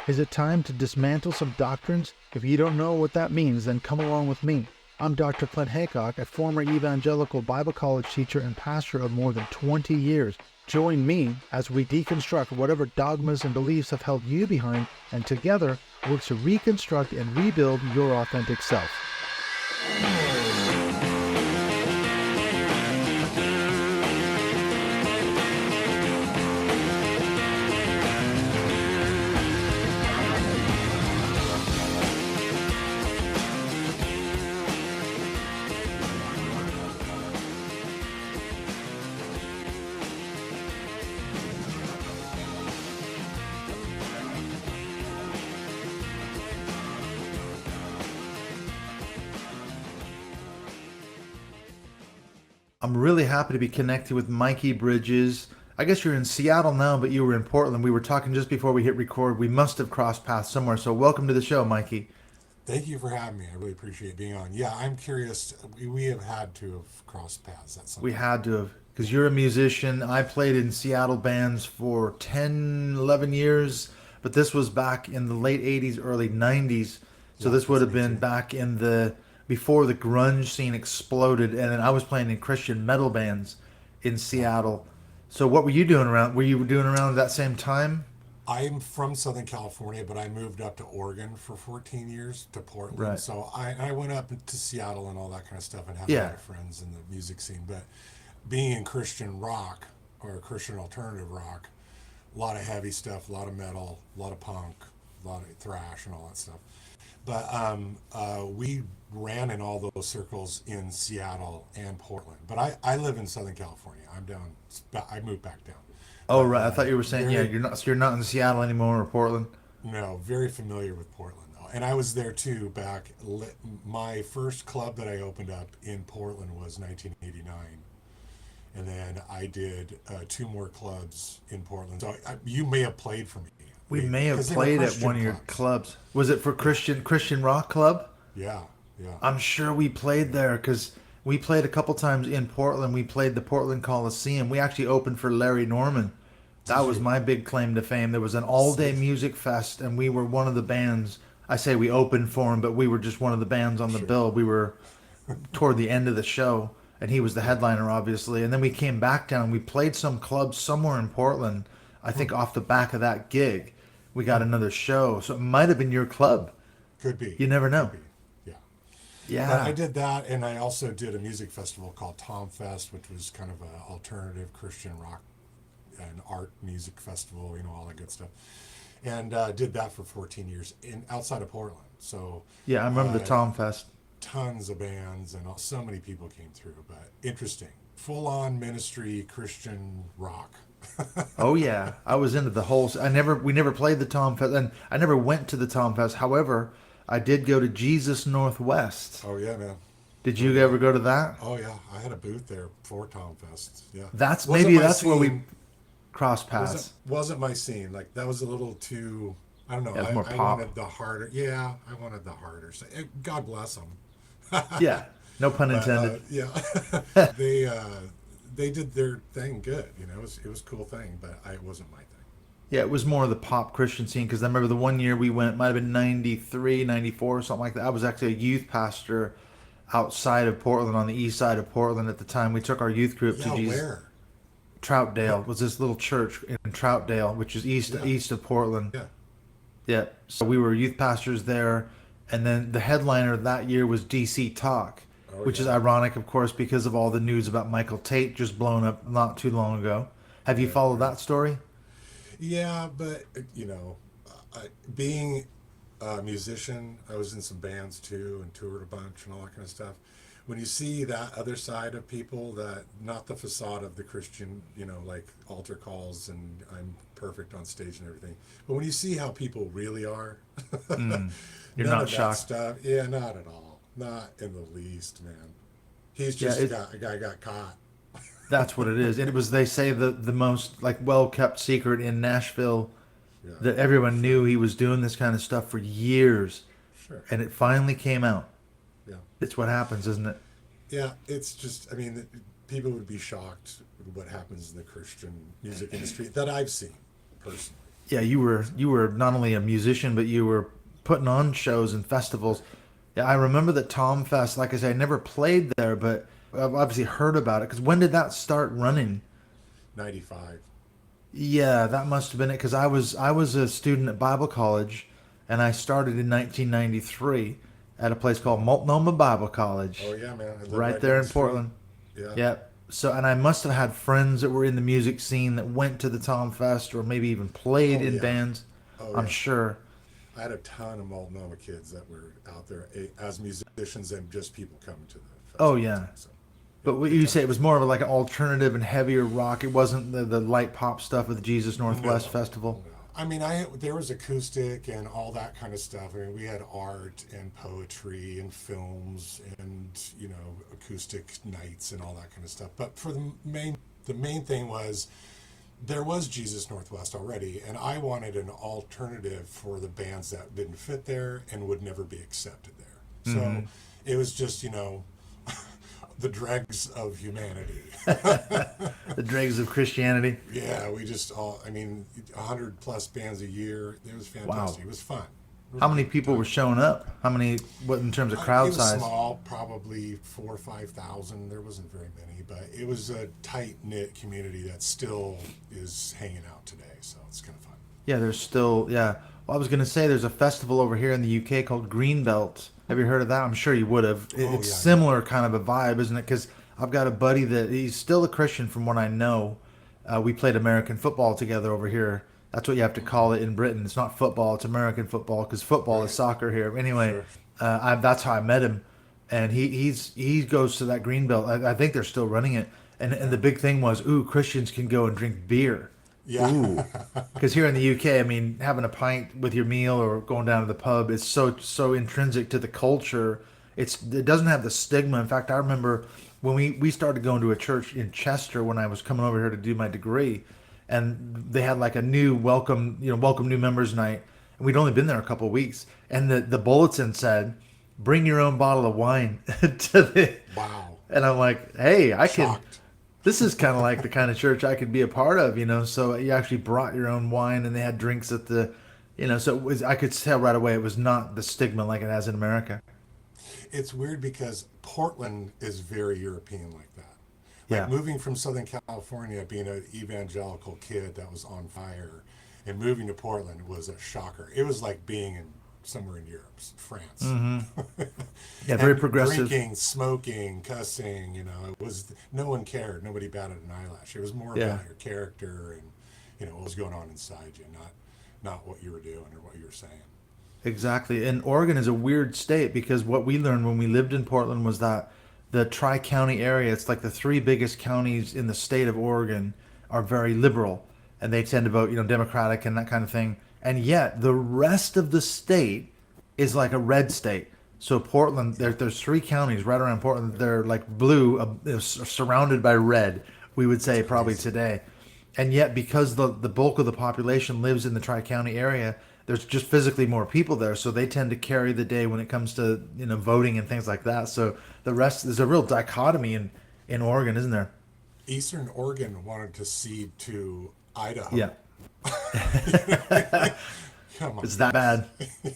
Is it time to dismantle some doctrines? If you don't know what that means, then come along with me. I'm Dr. Clint Haycock, a former evangelical Bible college teacher and pastor of more than 20 years. Join me as we deconstruct whatever dogmas and beliefs have held you behind, and together work to reconstruct and rebuild your authentic self. I'm really happy to be connected with Mikee Bridges. I guess you're in Seattle now, but you were in Portland. We were talking just before we hit record. We must have crossed paths somewhere. So welcome to the show, Mikee. Thank you for having me. I really appreciate being on. Yeah, I'm curious. We have had to have crossed paths at some We point. had to have, because you're a musician. I played in Seattle bands for 10, 11 years, but this was back in the late 80s, early 90s. So Yeah, this would that's have me been too. back in before the grunge scene exploded. And then I was playing in Christian metal bands in Yeah. Seattle. So what were you doing around? Were you doing around that same time? I'm from Southern California, but I moved up to Oregon for 14 years to Portland. Right. So I went up to Seattle and all that kind of stuff and had a lot Yeah. of friends in the music scene. But being in Christian rock or Christian alternative rock, a lot of heavy stuff, a lot of metal, a lot of punk, a lot of thrash and all that stuff. But we ran in all those circles in Seattle and Portland. But I live in Southern California. I'm down. I moved back down. Oh, But right. I thought you were saying, yeah, very you're not in Seattle anymore or Portland. no, very familiar with Portland though, and I was there too. My first club that I opened up in Portland was 1989, and then I did two more clubs in Portland. So you may have played for me, We maybe may have because they were played at one Christian of your clubs. clubs. Was it for Christian Rock Club? Yeah, yeah, I'm sure we played yeah. there because we played a couple times in Portland. We played the Portland Coliseum. We actually opened for Larry Norman. That Did was you my big claim to fame. There was an all-day see? music fest, and we were one of the bands. I say we opened for him, but we were just one of the bands on the Sure. bill. We were toward the end of the show, and he was the Yeah. headliner, obviously. And then we came back down. We played some clubs somewhere in Portland. I Hmm. think off the back of that gig, we got Hmm. another show. So it might have been your club. Could be. You never Could know. be. Yeah. But I Yeah. did that, and I also did a music festival called Tom Fest, which was kind of an alternative Christian rock and art music festival, all that good stuff. And did that for 14 years in outside of Portland. So Yeah, I remember the uh, Tom Fest. tons of bands and so many people came through. But interesting, full on ministry Christian rock. Oh yeah, I was into the whole. We never played the Tom Fest, and I never went to the Tom Fest. However, I did go to Jesus Northwest. Oh yeah, man. Did Oh you yeah. ever go to that? Oh yeah. I had a booth there for Tom Fest. Yeah. That's Wasn't maybe my that's where we scene. crossed wasn't paths. wasn't my scene. Like that was a little too. I don't know. Yeah, it's more I pop. wanted the harder. Yeah, I wanted the harder. God bless them. Yeah, no pun But intended. yeah, they uh, they did their thing good. It was a cool thing, but it wasn't my thing. Yeah, it was more of the pop Christian scene because I remember the one year we went, might have been 93, 94, or something like that. I was actually a youth pastor outside of Portland, on the east side of Portland at the time. We took our youth group to Yeah, Jesus. where? Troutdale What? was this little church in Troutdale, which is Yeah, east of Portland. yeah. Yeah, so we were youth pastors there, and then the headliner that year was DC Talk, Oh which is yeah, ironic, of course, because of all the news about Michael Tate just blown up not too long ago. Have you yeah, followed yeah. that story? Yeah, but being a musician, I was in some bands too and toured a bunch and all that kind of stuff. When you see that other side of people, that not the facade of the Christian, like altar calls and I'm perfect on stage and everything, but when you see how people really are, Mm, you're none not of that shocked. stuff. Yeah, not at all. Not in the least, man. He's Yeah, just a guy got caught. that's what it is. And it was, they say, the most like well kept secret in Nashville, Yeah, that everyone sure, knew he was doing this kind of stuff for years, sure. and it finally came out. Yeah. It's what happens, isn't it? Yeah, it's just, I mean, people would be shocked at what happens in the Christian music industry that I've seen personally. Yeah, you were not only a musician, but you were putting on shows and festivals. Yeah, I remember that Tom Fest. Like I said, I never played there, but I've obviously heard about it. Because when did that start running? 95. Yeah, that must have been it. Because I was a student at Bible college, and I started in 1993 at a place called Multnomah Bible Oh College, yeah, man. I live right right down there the in street. Portland. Yeah. Yep. So, and I must have had friends that were in the music scene that went to the Tom Fest or maybe even played Oh in yeah. bands. Oh I'm yeah. sure. I had a ton of Multnomah kids that were out there as musicians and just people coming to the Oh festival too. yeah. So yeah, But what good you say it times. was more of like an alternative and heavier rock. It wasn't the light pop stuff of the Jesus Northwest No, Festival. no. I mean, I there was acoustic and all that kind of stuff. I mean, we had art and poetry and films and acoustic nights and all that kind of stuff. But for the main thing was there was Jesus Northwest already, and I wanted an alternative for the bands that didn't fit there and would never be accepted there. So it was just the dregs of humanity. The dregs of Christianity. Yeah, we just all, I mean, 100 plus bands a year. It was Wow. fantastic. It was fun. It was How a many good people were time. showing up? How many, what in terms of It crowd was size? small, probably 4 or 5,000. There wasn't very many, but it was a tight knit community that still is hanging out today. So it's kind of fun. Yeah, there's still, yeah. Well, I was going to say there's a festival over here in the UK called Greenbelt. Have you heard of that? I'm sure you would have. Oh, It's yeah. similar kind of a vibe, isn't it? Because I've got a buddy that he's still a Christian from what I know. We played American football together over here. That's what you have to call it in Britain. It's not football, it's American football because football is Right. soccer here. Anyway, Sure. that's how I met him. And he goes to that Greenbelt. I think they're still running it. And the big thing was, ooh, Christians can go and drink beer. Yeah. Ooh, because here in the UK, I mean, having a pint with your meal or going down to the pub is so intrinsic to the culture. It doesn't have the stigma. In fact, I remember when we started going to a church in Chester when I was coming over here to do my degree, and they had like a new welcome new members night, and we'd only been there a couple of weeks, and the bulletin said, "Bring your own bottle of wine to the," Wow. and I'm like, "Hey, I can." Shocked. This is kind of like the kind of church I could be a part of. So you actually brought your own wine, and they had drinks at so it was. I could tell right away it was not the stigma like it has in America. It's weird because Portland is very European like that. Yeah, Like moving from Southern California, being an evangelical kid that was on fire, and moving to Portland was a shocker. It was like being in somewhere in Europe, France. yeah, very And progressive. drinking, smoking, cussing, it was no one cared. Nobody batted an eyelash. It was more Yeah, about your character and what was going on inside you, not what you were doing or what you were saying. exactly. And Oregon is a weird state because what we learned when we lived in Portland was that the tri-county area, it's like the three biggest counties in the state of Oregon, are very liberal, and they tend to vote, Democratic and that kind of thing. And yet the rest of the state is like a red state. So Portland, there's three counties right around Portland. They're like blue, surrounded by red. We would say probably Crazy. today, and yet because the bulk of the population lives in the tri-county area, there's just physically more people there, so they tend to carry the day when it comes to voting and things like that. So the rest, there's a real dichotomy in Oregon, isn't there? Eastern Oregon wanted to cede to Idaho. Yeah, Come on, it's that guys. bad.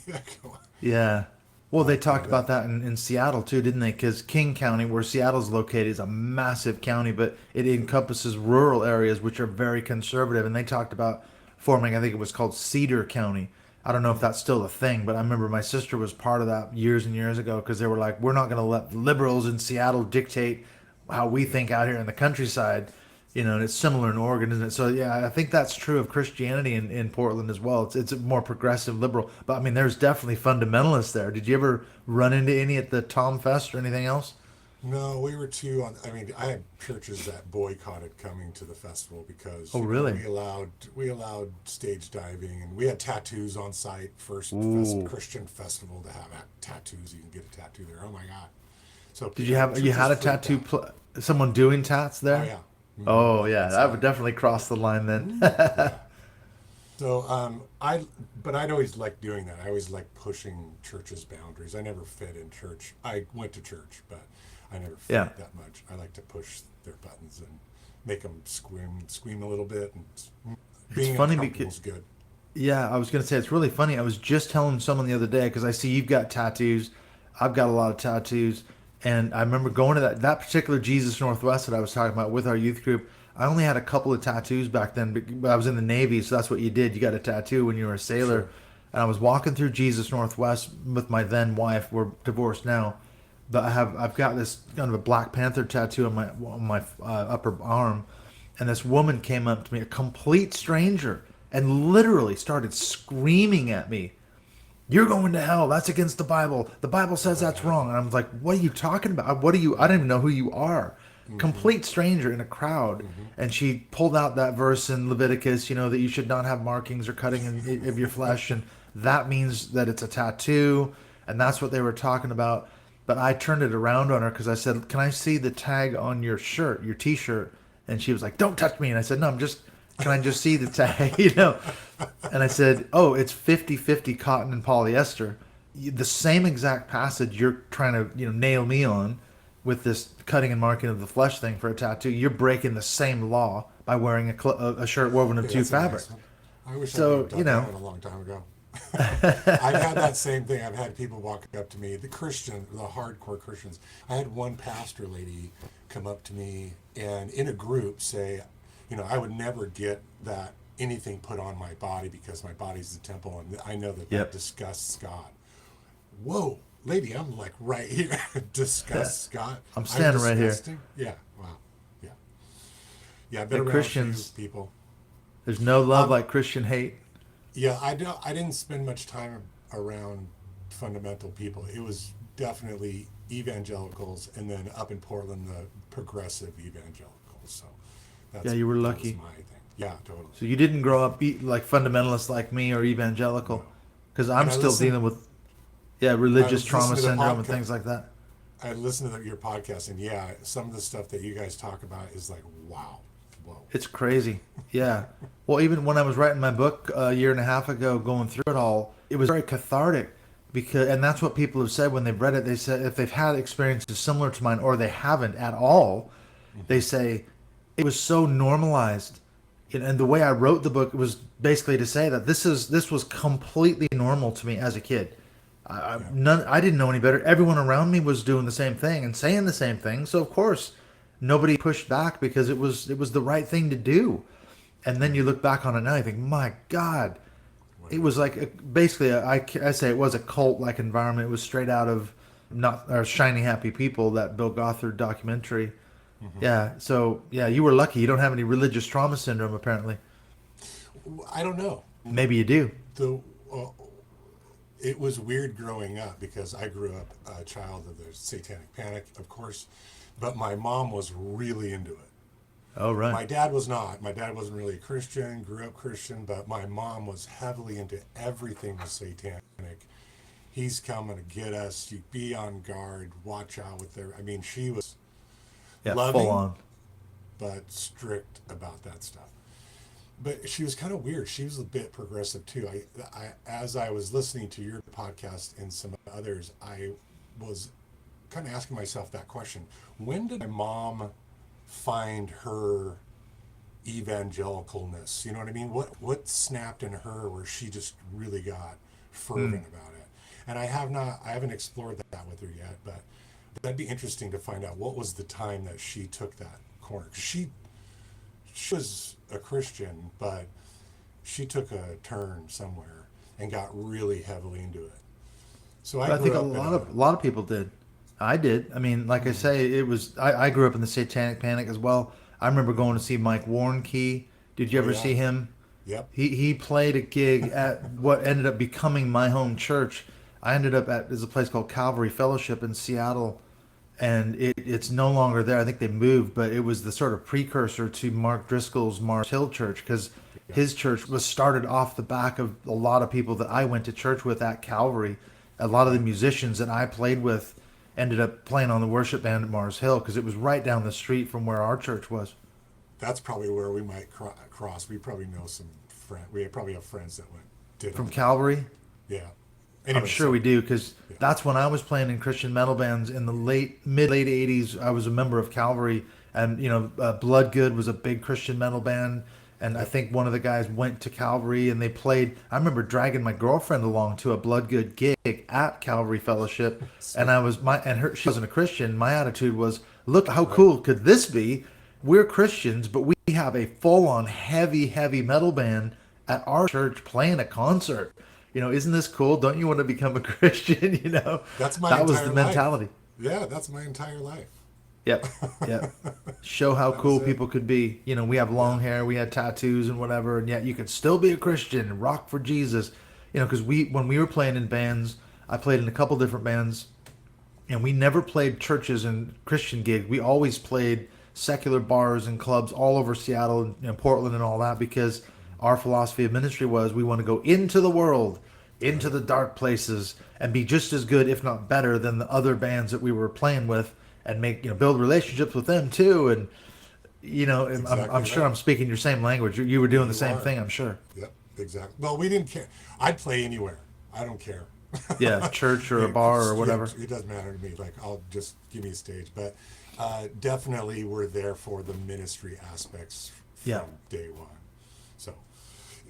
Yeah, come on. Yeah. Well, they talked Idaho. about that in Seattle too, didn't they? Because King County, where Seattle's located, is a massive county, but it encompasses rural areas which are very conservative. And they talked about forming, I think it was called Cedar County. I don't know if that's still a thing, but I remember my sister was part of that years and years ago because they were like, we're not going to let liberals in Seattle dictate how we think out here in the countryside. And it's similar in Oregon, isn't it? So yeah, I think that's true of Christianity in Portland as well. It's a more progressive liberal, but I mean, there's definitely fundamentalists there. Did you ever run into any at the Tom Fest or anything else? No, we were too on. I mean, I had churches that boycotted coming to the festival because Oh, really? we allowed stage diving and we had tattoos on site. First Ooh. Christian festival to have tattoos. You can get a tattoo there. Oh my God! So Did you churches had a freaked tattoo? out. Someone doing tats Oh there? yeah. Oh yeah, that would Inside. definitely cross the line then. Yeah. So but I'd always liked doing that. I always liked pushing churches' boundaries. I never fit in church. I went to church, but I never Yeah. fit that much. I like to push their buttons and make them scream a little bit. And It's being funny uncomfortable because is good. Yeah, I was gonna say it's really funny. I was just telling someone the other day because I see you've got tattoos, I've got a lot of tattoos, and I remember going to that particular Jesus Northwest that I was talking about with our youth group. I only had a couple of tattoos back then, but I was in the Navy, so that's what you did. You got a tattoo when you were a sailor, Sure. and I was walking through Jesus Northwest with my then wife. We're divorced now, but I've got this kind of a Black Panther tattoo on my upper arm, and this woman came up to me, a complete stranger, and literally started screaming at me, "You're going to hell. That's against the Bible. The Bible says that's wrong." And I was like, "What are you talking about? What are you? I don't even know who you are." Mm-hmm. Complete stranger in a crowd. Mm-hmm. And she pulled out that verse in Leviticus, that you should not have markings or cutting of your flesh. And that means that it's a tattoo. And that's what they were talking about. But I turned it around on her because I said, "Can I see the tag on your shirt, your t-shirt?" And she was like, "Don't touch me." And I said, "No, can I just see the tag?" And I said, "Oh, it's 50-50 cotton and polyester." The same exact passage you're trying to, nail me on with this cutting and marking of the flesh thing for a tattoo. You're breaking the same law by wearing a shirt woven of Yeah, two that's a nice fabrics. one. I wish I would So, have done that a long time ago. I've had that same thing. I've had people walk up to me, the hardcore Christians. I had one pastor lady come up to me and in a group say, I would never get that anything put on my body because my body's the temple and I know that Yep. disgusts God. Whoa, lady, I'm like right here. Disgusts God. I'm standing right here. Disgusting? Yeah, wow. Yeah. Yeah, I've been And around a few Christians, people. there's no love Um, like Christian hate. Yeah, I didn't spend much time around fundamental people. It was definitely evangelicals, and then up in Portland, the progressive evangelicals. So Yeah, you were that was lucky. my thing. Yeah, totally. So you didn't grow up like fundamentalist like me or No, evangelical. Because and I'm still dealing with, I religious was trauma listening to the syndrome and podcast. things like that. I listened to your podcast, and yeah, some of the stuff that you guys talk about is like, wow, whoa. It's crazy. Yeah. Well, even when I was writing my book a year and a half ago, going through it all, it was very cathartic and that's what people have said when they've read it. They said if they've had experiences similar to mine or they haven't at all, they Hmm. say it was so normalized. And the way I wrote the book was basically to say that this was completely normal to me as a kid. Yeah, I didn't know any better. Everyone around me was doing the same thing and saying the same thing. So of course, nobody pushed back because it was the right thing to do. And then you look back on it now, and you think, my God, it wow. was like basically I say it was a cult like environment. It was straight out of not or Shiny Happy People, that Bill Gothard documentary. Hmm. Yeah. So yeah, you were lucky. You don't have any religious trauma syndrome apparently. I don't know. Maybe you do. The uh, it was weird growing up because I grew up a child of the Satanic Panic, of course, but my mom was really into it. Oh right. My dad was not. My dad wasn't really a Christian, grew up Christian, but my mom was heavily into everything was satanic. He's coming to get us. You be on guard, watch out with their. I mean, she was Yeah. Full loving, on. but strict about that stuff. But she was kind of weird. She was a bit progressive too. As I was listening to your podcast and some others, I was kind of asking myself that question: when did my mom find her evangelicalness? You know what I mean? What snapped in her where she just really got Hmm. fervent about it? And I haven't explored that with her yet, but that'd be interesting to find out what was the time that she took that corner. She was a Christian, but she took a turn somewhere and got really heavily into it. So I But I think grew a up in lot a of a lot of people did. I did. I mean, like I mm, say, it was. I grew up in the Satanic Panic as well. I remember going to see Mike Warnke. Did you oh ever yeah, see him? yep, He played a gig at what ended up becoming my home church. I ended up at there's a place called Calvary Fellowship in Seattle, and it's no longer there. I think they moved, but it was the sort of precursor to Mark Driscoll's Mars Hill Church because yeah, his church was started off the back of a lot of people that I went to church with at Calvary. A lot of the right. musicians that I played with ended up playing on the worship band at Mars Hill because it was right down the street from where our church was. That's probably where we might cross. We probably know some friend. We probably have friends that did From all that. Calvary, Yeah. I'm Anyway, sure we so do because yeah, that's when I was playing in Christian metal bands in the late '80s. I was a member of Calvary, and Blood Good was a big Christian metal band, And I think one of the guys went to Calvary and they played. I remember dragging my girlfriend along to a Blood Good gig at Calvary Fellowship, and she wasn't a Christian. My attitude was, look, how cool could this be? We're Christians, but we have a full-on heavy metal band at our church playing a concert. Isn't this cool? Don't you want to become a Christian? That's my That was entire the mentality. life. Yeah, that's my entire life. Yep. Show how cool it. people could be. We have long hair, we had tattoos and whatever, and yet you could still be a Christian and rock for Jesus. Because when we were playing in bands, I played in a couple different bands, and we never played churches and Christian gigs. We always played secular bars and clubs all over Seattle and Portland and all that, because our philosophy of ministry was we want to go into the world, into the dark places, and be just as good, if not better, than the other bands that we were playing with, and build relationships with them too. And I'm sure I'm speaking your same language. You were doing the same thing, I'm sure. Yep, exactly. Well, we didn't care. I'd play anywhere. I don't care. Yeah, church or a bar or whatever. It doesn't matter to me. Like, I'll just give me a stage. But definitely we're there for the ministry aspects from day one. So,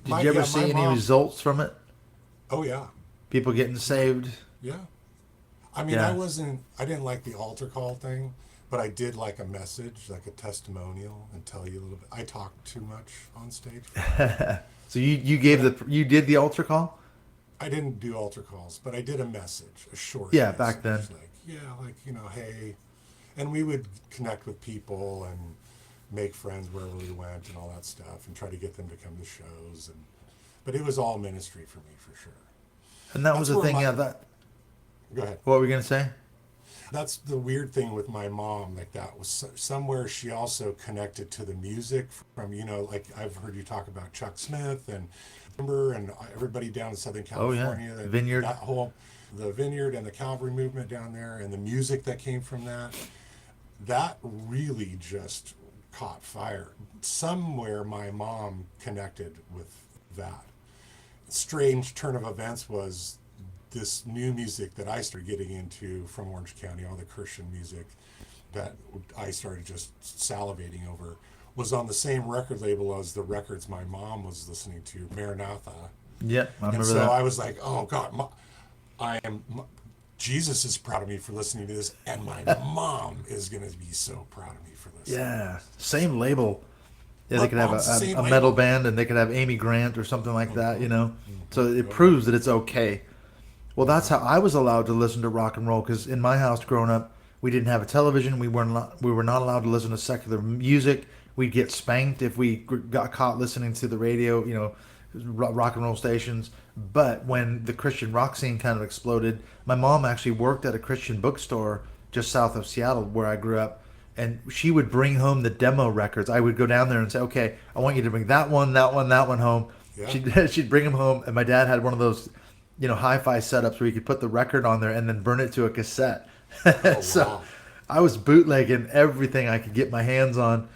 did you ever see any results from it? Oh yeah. People getting saved? Yeah. I mean, I didn't like the altar call thing, but I did like a message, like a testimonial, and tell you a little bit. I talked too much on stage. So you did the altar call? I didn't do altar calls, but I did a message, a short message. Back then. Hey. And we would connect with people and make friends wherever we went and all that stuff, and try to get them to come to shows. But it was all ministry for me, for sure. And that's was the thing, Go ahead. What were we going to say? That's the weird thing with my mom. Like, that was somewhere she also connected to the music from, like I've heard you talk about Chuck Smith and everybody down in Southern California. Oh, yeah. Vineyard. The Vineyard and the Calvary movement down there, and the music that came from that really just caught fire. Somewhere my mom connected with that. Strange turn of events was this new music that I started getting into from Orange County, all the Christian music that I started just salivating over, was on the same record label as the records my mom was listening to, Maranatha. Yeah, I remember that. And so I was like, oh God, Jesus is proud of me for listening to this, and my mom is going to be so proud of me for listening. Yeah, same label. Yeah, they could have a metal band, and they could have Amy Grant or something like that, So it proves that it's okay. Well, that's how I was allowed to listen to rock and roll, because in my house growing up, we didn't have a television. We were not allowed to listen to secular music. We'd get spanked if we got caught listening to the radio, rock and roll stations. But when the Christian rock scene kind of exploded, my mom actually worked at a Christian bookstore just south of Seattle where I grew up. And she would bring home the demo records. I would go down there and say, okay, I want you to bring that one home. Yeah. She'd bring them home. And my dad had one of those, hi-fi setups where you could put the record on there and then burn it to a cassette. Oh, So wow. I was bootlegging everything I could get my hands on,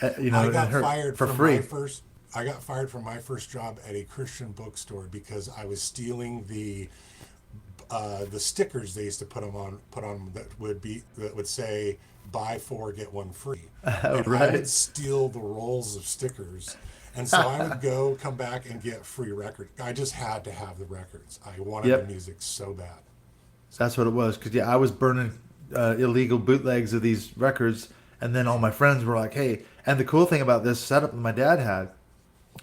I got fired for from free. I got fired from my first job at a Christian bookstore because I was stealing the stickers they used to put on that would say buy 4 get 1 free. And Right. I would steal the rolls of stickers, and so I would come back and get free records. I just had to have the records. I wanted the music so bad. That's what it was, because I was burning illegal bootlegs of these records, and then all my friends were like, hey. And the cool thing about this setup that my dad had,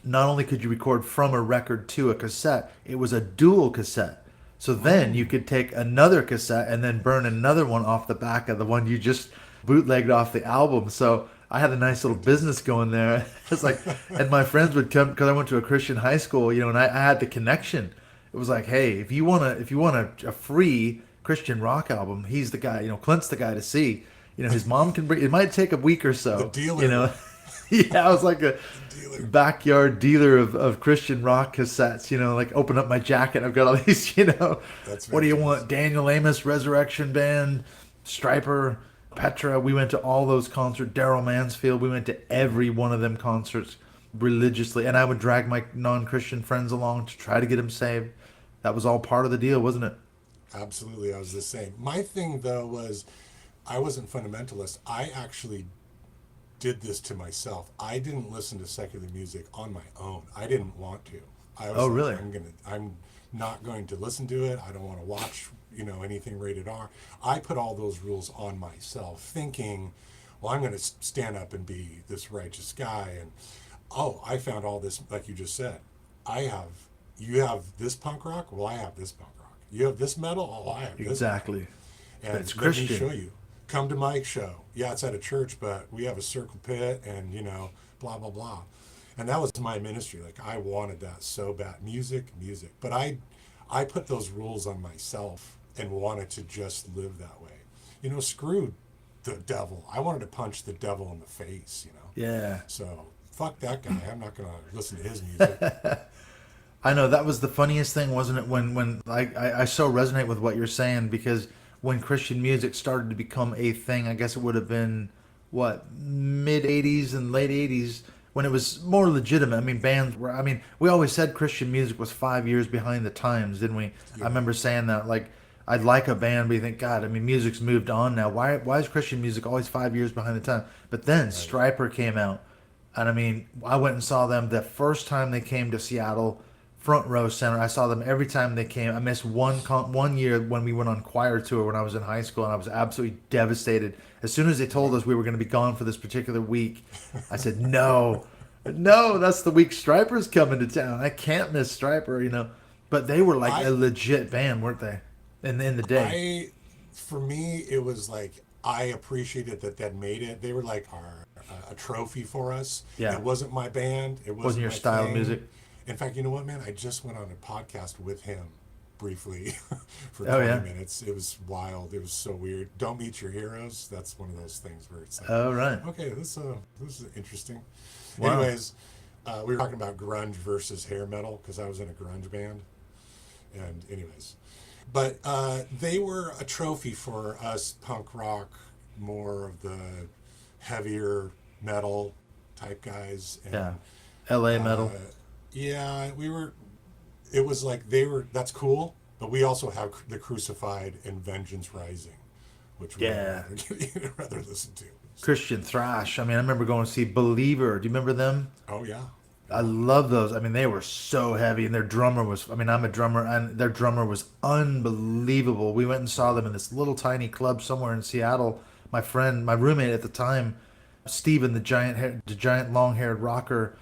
not only could you record from a record to a cassette, it was a dual cassette. So then you could take another cassette and then burn another one off the back of the one you just bootlegged off the album. So I had a nice little business going there. It's like, and my friends would come, because I went to a Christian high school, and I had the connection. It was like, hey, if you want a free Christian rock album, he's the guy. Clint's the guy to see. His mom can bring. It might take a week or so. The dealer. Yeah, I was like a backyard dealer of Christian rock cassettes. Like open up my jacket, I've got all these. That's what do you want? Daniel Amos, Resurrection Band, Stryper, Petra. We went to all those concerts. Daryl Mansfield. We went to every one of them concerts religiously, and I would drag my non-Christian friends along to try to get them saved. That was all part of the deal, wasn't it? Absolutely, I was the same. My thing, though, was I wasn't fundamentalist. I actually did this to myself. I didn't listen to secular music on my own. I didn't want to. I was Oh, like, really? I'm not going to listen to it. I don't want to watch, anything rated R. I put all those rules on myself, thinking, well, I'm going to stand up and be this righteous guy. And I found all this, like you just said. You have this punk rock. Well, I have this punk rock. You have this metal. Oh, I have this. Exactly. And It's let me Christian. show you. Come to Mike's show. Yeah, it's at a church, but we have a circle pit and, blah, blah, blah. And that was my ministry. Like, I wanted that so bad. Music. But I put those rules on myself and wanted to just live that way. Screw the devil. I wanted to punch the devil in the face, Yeah. So, fuck that guy. I'm not going to listen to his music. I know that was the funniest thing, wasn't it? When I so resonate with what you're saying, because when Christian music started to become a thing, I guess it would have been what, mid '80s and late '80s, when it was more legitimate. I mean, bands were. I mean, we always said Christian music was 5 years behind the times, didn't we? Yeah. I remember saying that. Like, I'd like a band, but you think, God, I mean, music's moved on now. Why is Christian music always 5 years behind the time? But then Stryper came out, and I mean, I went and saw them the first time they came to Seattle. Front row center. I saw them every time they came. I missed one year when we went on choir tour when I was in high school, and I was absolutely devastated. As soon as they told us we were going to be gone for this particular week, I said, no, that's the week Stryper's coming to town. I can't miss Stryper, But they were like a legit band, weren't they? In the day. For me, it was like, I appreciated that they made it. They were like a trophy for us. Yeah. It wasn't my band. It wasn't your my style of thing. music. In fact, you know what, man? I just went on a podcast with him briefly for 20 minutes. It was wild. It was so weird. Don't meet your heroes. That's one of those things where it's like, Oh, right. okay, this is interesting. Wow. Anyways, we were talking about grunge versus hair metal because I was in a grunge band. And anyways, but they were a trophy for us punk rock, more of the heavier metal type guys. And, Yeah. LA metal. Yeah, it was like that's cool, but we also have the Crucified and Vengeance Rising, which we'd rather listen to. Christian thrash. I mean, I remember going to see Believer. Do you remember them? Oh, yeah. I love those. I mean, they were so heavy, and their drummer was, I mean, I'm a drummer, and their drummer was unbelievable. We went and saw them in this little tiny club somewhere in Seattle. My roommate at the time, Steven, the giant long-haired rocker,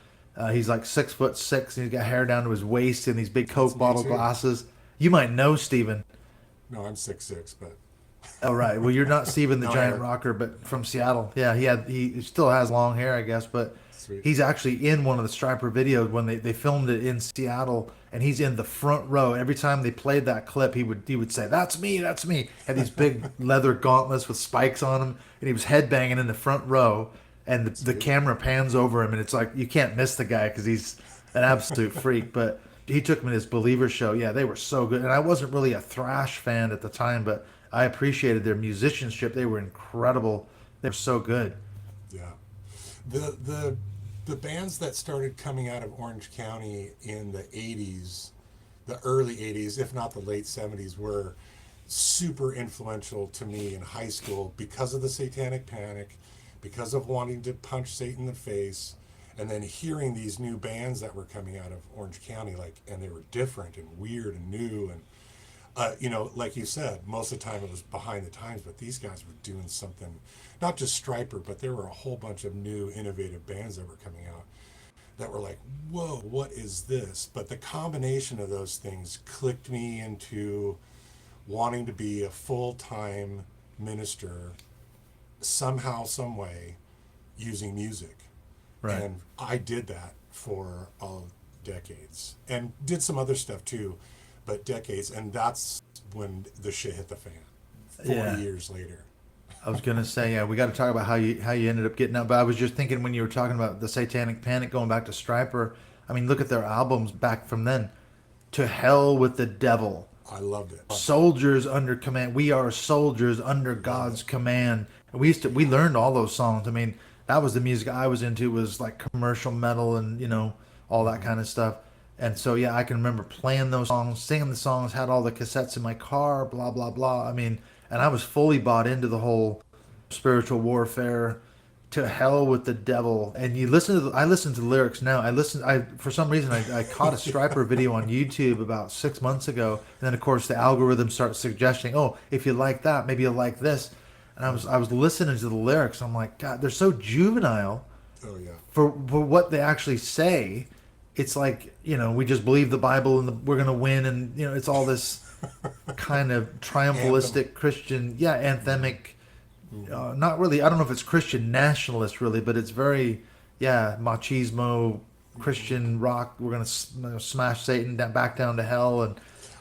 he's like 6'6", and he's got hair down to his waist and these big Coke bottle glasses. You might know Steven. No, I'm 6'6", but... Oh, right. Well, you're not Steven the giant hair. rocker, but from Seattle. Yeah, he still has long hair, I guess, but Sweet. He's actually in one of the Stryper videos when they filmed it in Seattle, and he's in the front row. Every time they played that clip, he would say, "That's me, that's me." Had these big leather gauntlets with spikes on them, and he was headbanging in the front row. And the camera pans over him, and it's like you can't miss the guy because he's an absolute freak. But he took me to this Believer show. Yeah, they were so good. And I wasn't really a thrash fan at the time, but I appreciated their musicianship. They were incredible. They were so good. Yeah. The bands that started coming out of Orange County in the 80s, the early 80s, if not the late 70s, were super influential to me in high school because of the Satanic Panic, because of wanting to punch Satan in the face, and then hearing these new bands that were coming out of Orange County, and they were different and weird and new, and like you said, most of the time it was behind the times, but these guys were doing something, not just Stryper, but there were a whole bunch of new innovative bands that were coming out that were like, whoa, what is this? But the combination of those things clicked me into wanting to be a full-time minister somehow, some way, using music. Right. And I did that for decades, and did some other stuff too, but decades. And that's when the shit hit the fan 40 years later. I was gonna say, yeah, we got to talk about how you ended up getting out. But I was just thinking when you were talking about the Satanic Panic, going back to Stryper. I mean, look at their albums back from then. To Hell with the Devil. I loved it. Soldiers Under Command. We are soldiers under God's command. And we learned all those songs. I mean, that was the music I was into, was like commercial metal and all that kind of stuff. And so yeah, I can remember playing those songs, singing the songs, had all the cassettes in my car, blah blah blah. I mean, and I was fully bought into the whole spiritual warfare, to hell with the devil. And you listen to I listen to the lyrics now. I for some reason I caught a Striper video on YouTube about 6 months ago, and then of course the algorithm starts suggesting, oh, if you like that, maybe you'll like this. And I was listening to the lyrics. I'm like, God, they're so juvenile. Oh yeah. For what they actually say. It's like, we just believe the Bible and we're gonna win, and it's all this kind of triumphalistic Christian, anthemic. Not really. I don't know if it's Christian nationalist really, but it's very, machismo, Christian rock. We're gonna smash Satan back down to hell, and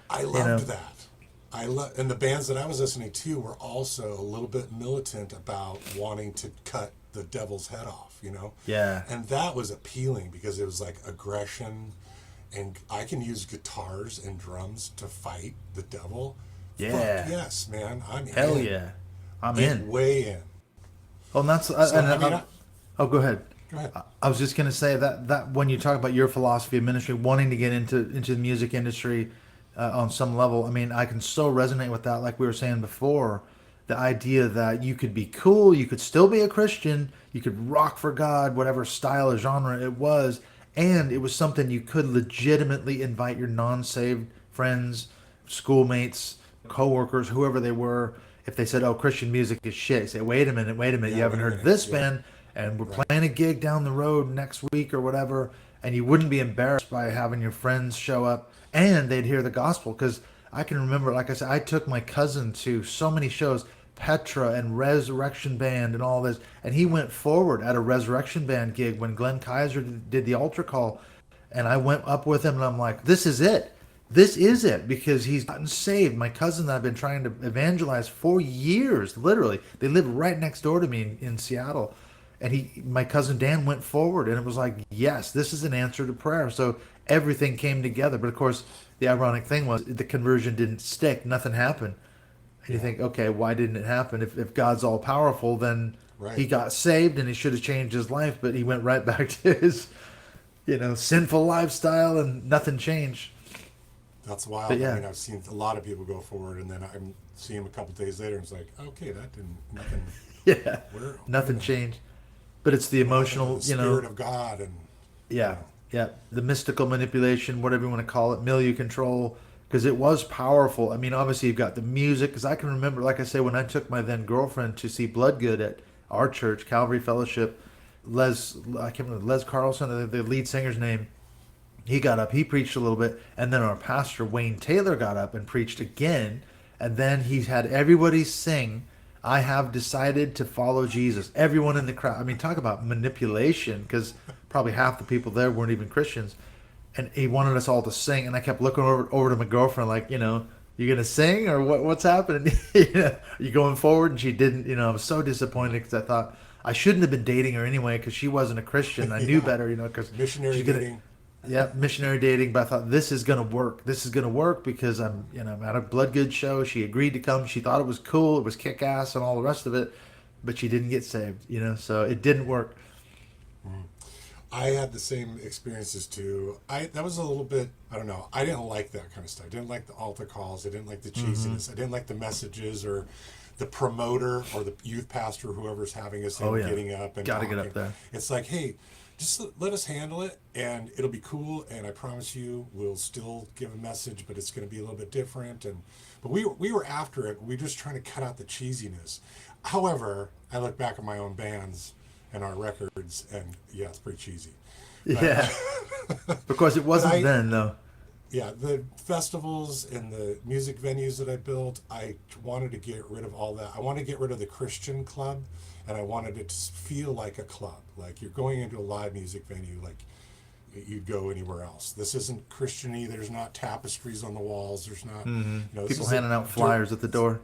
I loved that. And the bands that I was listening to were also a little bit militant about wanting to cut the devil's head off, Yeah. And that was appealing because it was like aggression, and I can use guitars and drums to fight the devil. Yeah. Fuck yes, man. I'm Hell in. yeah. I'm in. Way in. Oh, and that's... So, go ahead. Go ahead. I was just going to say that when you talk about your philosophy of ministry, wanting to get into the music industry on some level, I mean, I can so resonate with that, like we were saying before. The idea that you could be cool, you could still be a Christian, you could rock for God, whatever style or genre it was, and it was something you could legitimately invite your non-saved friends, schoolmates, co-workers, whoever they were. If they said, oh, Christian music is shit, you say, wait a minute, you haven't heard this band, and we're playing a gig down the road next week or whatever, and you wouldn't be embarrassed by having your friends show up, and they'd hear the gospel. Because I can remember, like I said, I took my cousin to so many shows, Petra and Resurrection Band and all this, and he went forward at a Resurrection Band gig when Glenn Kaiser did the altar call, and I went up with him, and I'm like, this is it. This is it, because he's gotten saved. My cousin that I've been trying to evangelize for years, literally. They live right next door to me in Seattle. And my cousin Dan went forward, and it was like, yes, this is an answer to prayer. So everything came together. But of course, the ironic thing was the conversion didn't stick. Nothing happened. And you think, okay, why didn't it happen? If God's all powerful, then he got saved and he should have changed his life, but he went right back to his, sinful lifestyle, and nothing changed. That's wild. But yeah. I mean, I've seen a lot of people go forward, and then I see him a couple days later, and it's like, okay, nothing. Yeah, nothing changed. But it's the emotional, the Spirit of God, and yeah, the mystical manipulation, whatever you want to call it, milieu control, because it was powerful. I mean, obviously you've got the music, because I can remember, like I say, when I took my then girlfriend to see Bloodgood at our church, Calvary Fellowship, I can't remember, Les Carlson, the lead singer's name. He got up, he preached a little bit, and then our pastor, Wayne Taylor, got up and preached again, and then he had everybody sing, I have decided to follow Jesus. Everyone in the crowd. I mean, talk about manipulation, because probably half the people there weren't even Christians. And he wanted us all to sing, and I kept looking over to my girlfriend like, you going to sing, or what's happening? Are you going forward? And she didn't. I was so disappointed, because I thought I shouldn't have been dating her anyway, because she wasn't a Christian. I knew better, because missionary dating. Yeah, missionary dating, but I thought this is gonna work. This is gonna work because I'm at a Bloodgood show. She agreed to come. She thought it was cool. It was kick ass and all the rest of it, but she didn't get saved. So it didn't work. I had the same experiences too. That was a little bit, I don't know. I didn't like that kind of stuff. I didn't like the altar calls. I didn't like the cheesiness. I didn't like the messages or the promoter or the youth pastor, whoever's having us getting up and gotta talking. get up there. It's like, hey, just let us handle it, and it'll be cool, and I promise you we'll still give a message, but it's going to be a little bit different. But we were after it. We were just trying to cut out the cheesiness. However, I look back at my own bands and our records, and yeah, it's pretty cheesy. Yeah, because it wasn't then, though. Yeah, the festivals and the music venues that I built, I wanted to get rid of all that. I wanted to get rid of the Christian club, and I wanted it to feel like a club. Like you're going into a live music venue, like you'd go anywhere else. This isn't Christian-y. There's not tapestries on the walls. There's not people handing out flyers at the door.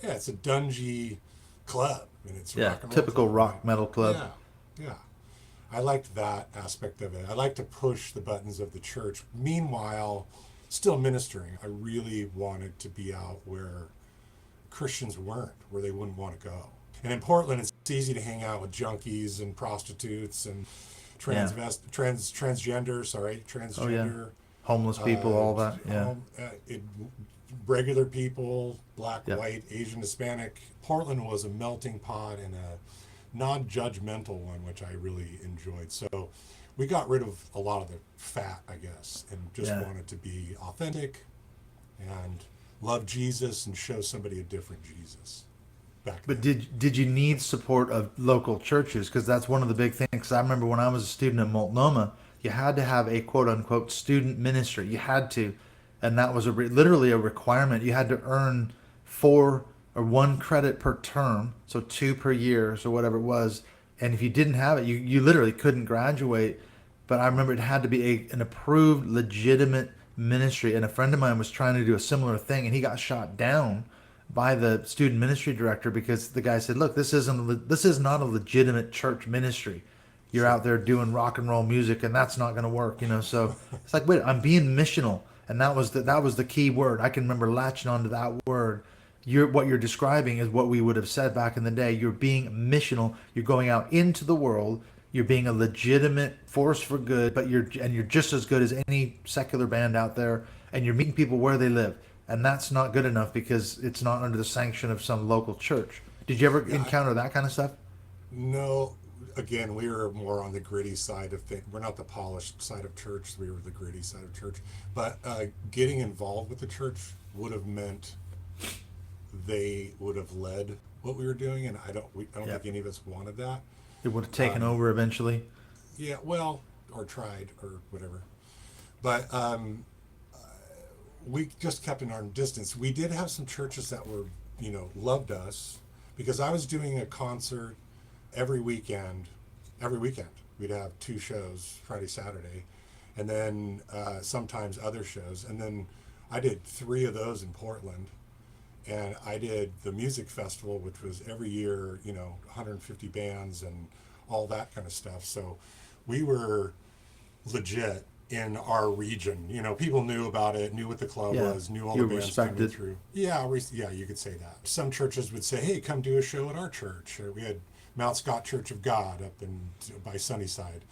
Yeah, it's a dungy club, and it's rock and roll typical club. rock metal club. Yeah. I liked that aspect of it. I like to push the buttons of the church. Meanwhile, still ministering. I really wanted to be out where Christians weren't, where they wouldn't want to go. And in Portland, it's easy to hang out with junkies and prostitutes and transgender, homeless people, all that. Regular people, black, white, Asian, Hispanic. Portland was a melting pot and a non-judgmental one, which I really enjoyed. So we got rid of a lot of the fat, I guess, and just Yeah. wanted to be authentic and love Jesus and show somebody a different Jesus back But then. did you need support of local churches? Because that's one of the big things. 'Cause I remember when I was a student at Multnomah, you had to have a quote unquote student ministry. You had to, and that was literally a requirement. You had to earn 4 or 1 credit per term, so 2 per year, so whatever it was. And if you didn't have it, you literally couldn't graduate. But I remember it had to be an approved, legitimate ministry. And a friend of mine was trying to do a similar thing, and he got shot down by the student ministry director because the guy said, "Look, this is not a legitimate church ministry. You're Sure. out there doing rock and roll music, and that's not going to work." So it's like, wait, I'm being missional, and that was the key word. I can remember latching onto that word. What you're describing is what we would have said back in the day. You're being missional. You're going out into the world. You're being a legitimate force for good, but you're just as good as any secular band out there, and you're meeting people where they live. And that's not good enough because it's not under the sanction of some local church. Did you ever Yeah, encounter that kind of stuff? no, again, we were more on the gritty side of things. We're not the polished side of church. We were the gritty side of church. But getting involved with the church would have meant they would have led what we were doing, and I don't think Yep. any of us wanted that. It would have taken Um, over eventually. yeah, well, or tried or whatever. But we just kept an arm distance. We did have some churches that were, loved us because I was doing a concert every weekend. Every weekend, we'd have 2 shows, Friday, Saturday, and then sometimes other shows. And then I did 3 of those in Portland. And I did the music festival, which was every year, 150 bands and all that kind of stuff. So we were legit in our region. People knew about it, knew what the club Yeah, was, knew all you're the bands coming respected. through. Yeah, yeah, you could say that. Some churches would say, "Hey, come do a show at our church." Or we had Mount Scott Church of God up by Sunnyside,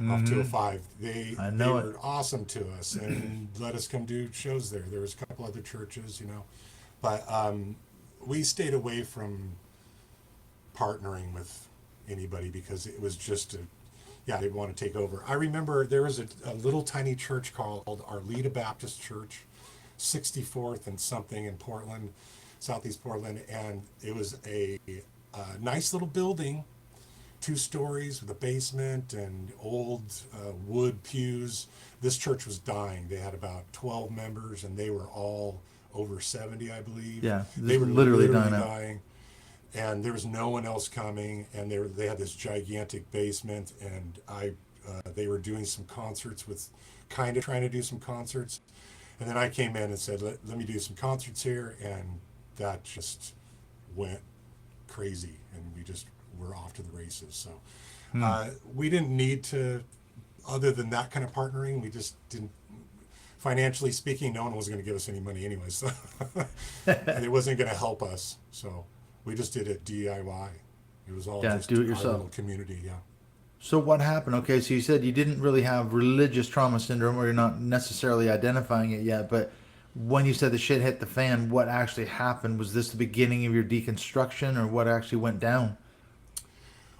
off 205. I They know it. were awesome to us and let us come do shows there. There was a couple other churches, but we stayed away from partnering with anybody because it was just they want to take over. I remember there was a little tiny church called Arleta Baptist Church, 64th and something in Portland, Southeast Portland, and it was a nice little building, 2 stories with a basement and old wood pews. This church was dying. They had about 12 members, and they were all over 70, I believe. Yeah, They were literally literally dying out. dying, and there was no one else coming. And they had this gigantic basement, and they were doing some concerts with, kind of trying to do some concerts, and then I came in and said, let me do some concerts here, and that just went crazy, and we just were off to the races. So we didn't need to, other than that kind of partnering, we just didn't. Financially speaking, no one was going to give us any money anyway, so and it wasn't going to help us. So we just did it DIY. It was all Yeah, just do it our yourself. little community. Yeah. So what happened? Okay, so you said you didn't really have religious trauma syndrome, or you're not necessarily identifying it yet, but when you said the shit hit the fan, what actually happened? Was this the beginning of your deconstruction, or what actually went down?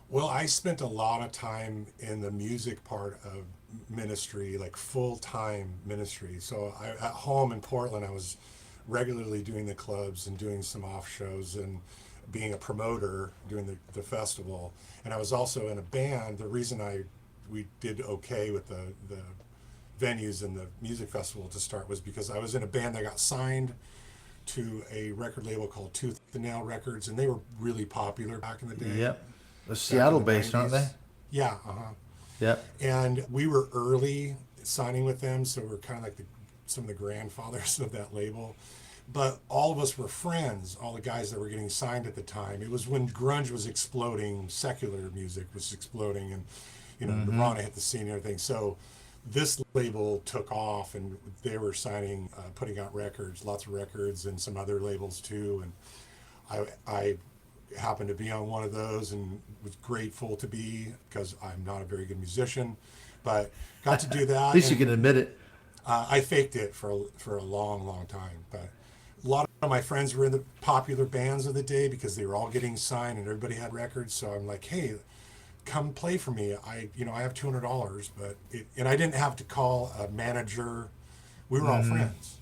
Well, I spent a lot of time in the music part of ministry, like full-time ministry. So at home in Portland, I was regularly doing the clubs and doing some off shows and being a promoter doing the festival. And I was also in a band. The reason we did okay with the venues and the music festival to start was because I was in a band that got signed to a record label called Tooth and Nail Records, and they were really popular back in the day. Yep. They're Back in Seattle the based, aren't they? 90s. Yeah, uh-huh. Yep. And we were early signing with them, so we're kind of like some of the grandfathers of that label. But all of us were friends, all the guys that were getting signed at the time. It was when grunge was exploding, secular music was exploding, and Nirvana hit the scene and everything. So this label took off, and they were signing, putting out records, lots of records, and some other labels too. And I happened to be on one of those and was grateful to be, because I'm not a very good musician, but got to do that. At least you and, can admit it. I faked it for a long, long time, but A lot of my friends were in the popular bands of the day because they were all getting signed and everybody had records. So I'm like, hey, come play for me. I have $200, and I didn't have to call a manager. We were all friends.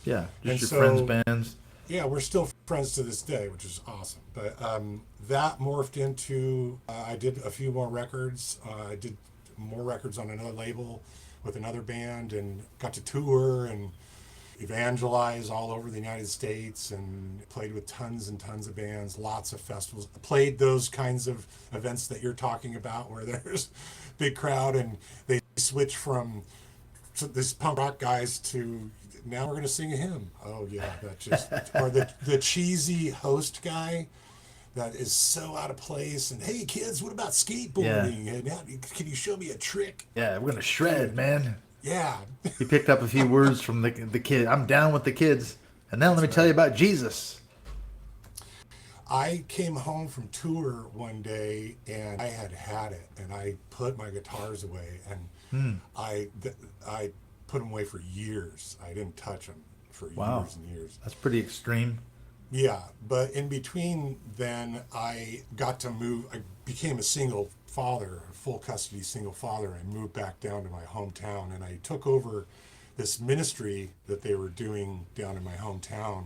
Yeah, And just your friends' so, bands. yeah, we're still friends to this day, which is awesome. But that morphed into I did a few more records. I did more records on another label with another band, and got to tour and evangelize all over the United States, and played with tons and tons of bands, lots of festivals. Played those kinds of events that you're talking about, where there's big crowd and they switch from this punk rock guys to now we're going to sing a hymn. Oh yeah, that just or the cheesy host guy that is so out of place. And hey kids, what about skateboarding? And can you show me a trick? Yeah, we're gonna shred, man. Yeah, He picked up a few words from the kid. I'm down with the kids. And now let me tell you about Jesus. I came home from tour one day and I had it, and I put my guitars away, and I put them away for years. I didn't touch them for years and years. That's pretty extreme. Yeah, but in between then I got to move. I became a single father, a full custody single father. I moved back down to my hometown, and I took over this ministry that they were doing down in my hometown,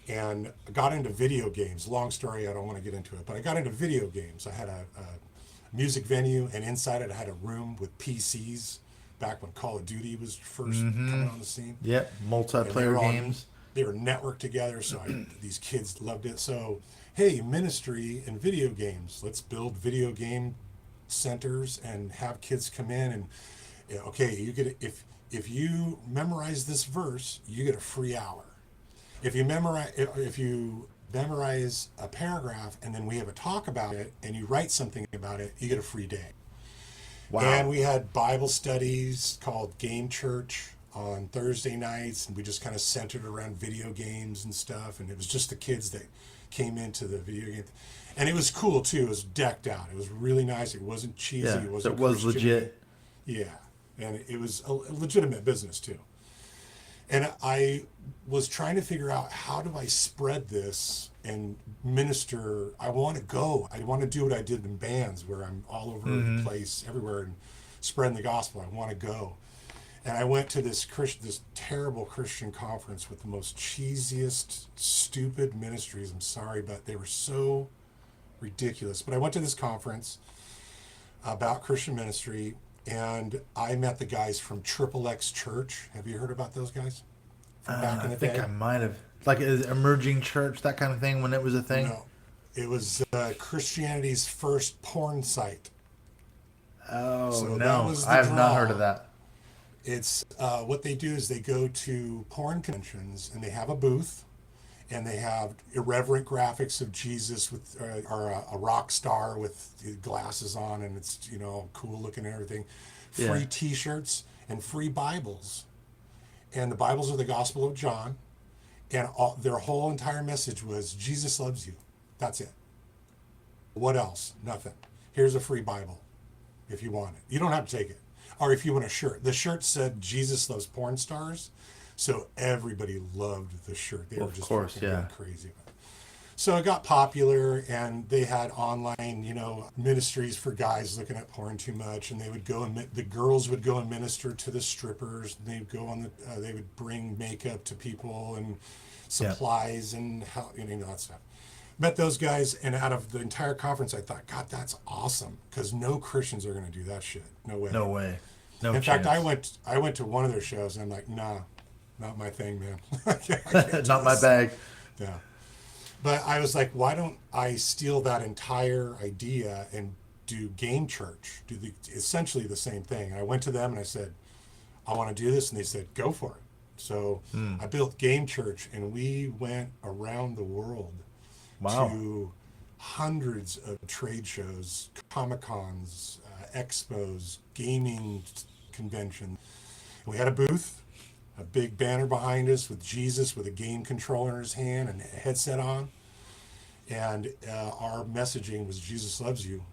and I got into video games. Long story, I don't want to get into it, but I got into video games. I had a music venue, and inside it I had a room with PCs back when Call of Duty was first coming on the scene. Yep, multiplayer games. They were networked together, so these kids loved it. So, hey, ministry and video games. Let's build video game centers and have kids come in and, okay, you get if you memorize this verse, you get a free hour. If you memorize a paragraph and then we have a talk about it and you write something about it, you get a free day. Wow. And we had Bible studies called GameChurch on Thursday nights, and we just kind of centered around video games and stuff. And it was just the kids that came into the video game, and it was cool too. It was decked out. It was really nice. It wasn't cheesy. Yeah, It wasn't it was Christian. legit. Yeah, and it was a legitimate business too. And I was trying to figure out, how do I spread this and minister? I want to go. I want to do what I did in bands, where I'm all over the place, everywhere, and spreading the gospel. I want to go. And I went to this terrible Christian conference with the most cheesiest, stupid ministries. I'm sorry, but they were so ridiculous. But I went to this conference about Christian ministry, and I met the guys from XXX Church. Have you heard about those guys? From back in the day? I might have. Like an emerging church, that kind of thing, when it was a thing? No. It was Christianity's first porn site. Oh, So that no. was the I have not draw. heard of that. It's what they do is they go to porn conventions and they have a booth, and they have irreverent graphics of Jesus with or a rock star with glasses on, and it's cool looking and everything. Free Yeah. T-shirts and free Bibles, and the Bibles are the Gospel of John, and their whole entire message was Jesus loves you. That's it. What else? Nothing. Here's a free Bible if you want it. You don't have to take it. Or if you want a shirt. The shirt said Jesus loves porn stars, so everybody loved the shirt. They were just fucking going crazy about it. So it got popular, and they had online, ministries for guys looking at porn too much, and they would go and the girls would go and minister to the strippers. And they'd go on they would bring makeup to people and supplies and that stuff. Met those guys, and out of the entire conference, I thought, God, that's awesome, because no Christians are going to do that shit. No way. No way. No In chance. fact, I went to one of their shows, and I'm like, nah, not my thing, man. I can't do Not my this. bag. Yeah. But I was like, why don't I steal that entire idea and do GameChurch, do essentially the same thing? And I went to them and I said, I want to do this, and they said, go for it. So I built GameChurch, and we went around the world. Wow. To hundreds of trade shows, ComicCons, expos, gaming conventions. We had a booth, a big banner behind us with Jesus with a game controller in his hand and a headset on. And our messaging was Jesus loves you.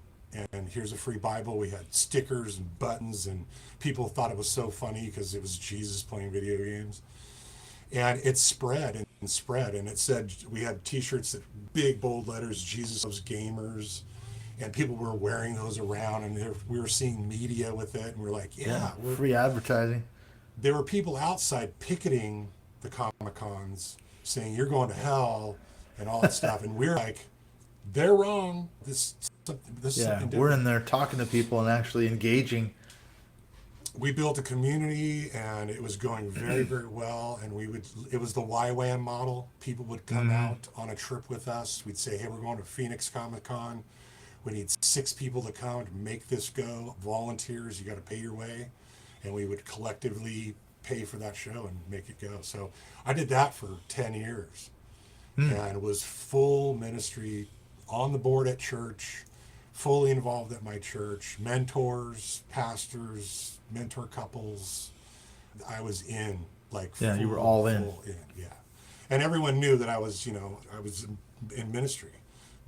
And here's a free Bible. We had stickers and buttons, and people thought it was so funny because it was Jesus playing video games. And it spread and spread. And it said, we had t-shirts that big bold letters, Jesus loves gamers. And people were wearing those around, and we were seeing media with it. And we're like, Yeah, we're, free advertising. there were people outside picketing the Comic-Cons saying, you're going to hell and all that stuff. And we're like, they're wrong. This is Yeah, something we're different. in there talking to people and actually engaging. We built a community, and it was going very, very well. And it was the YWAM model. People would come out on a trip with us. We'd say, hey, we're going to Phoenix Comic-Con. We need 6 people to come to make this go. Volunteers, you got to pay your way. And we would collectively pay for that show and make it go. So I did that for 10 years and was full ministry on the board at church, fully involved at my church, mentors, pastors, mentor couples. I was in, like, Yeah, you were all in. Yeah. And everyone knew that I was in ministry.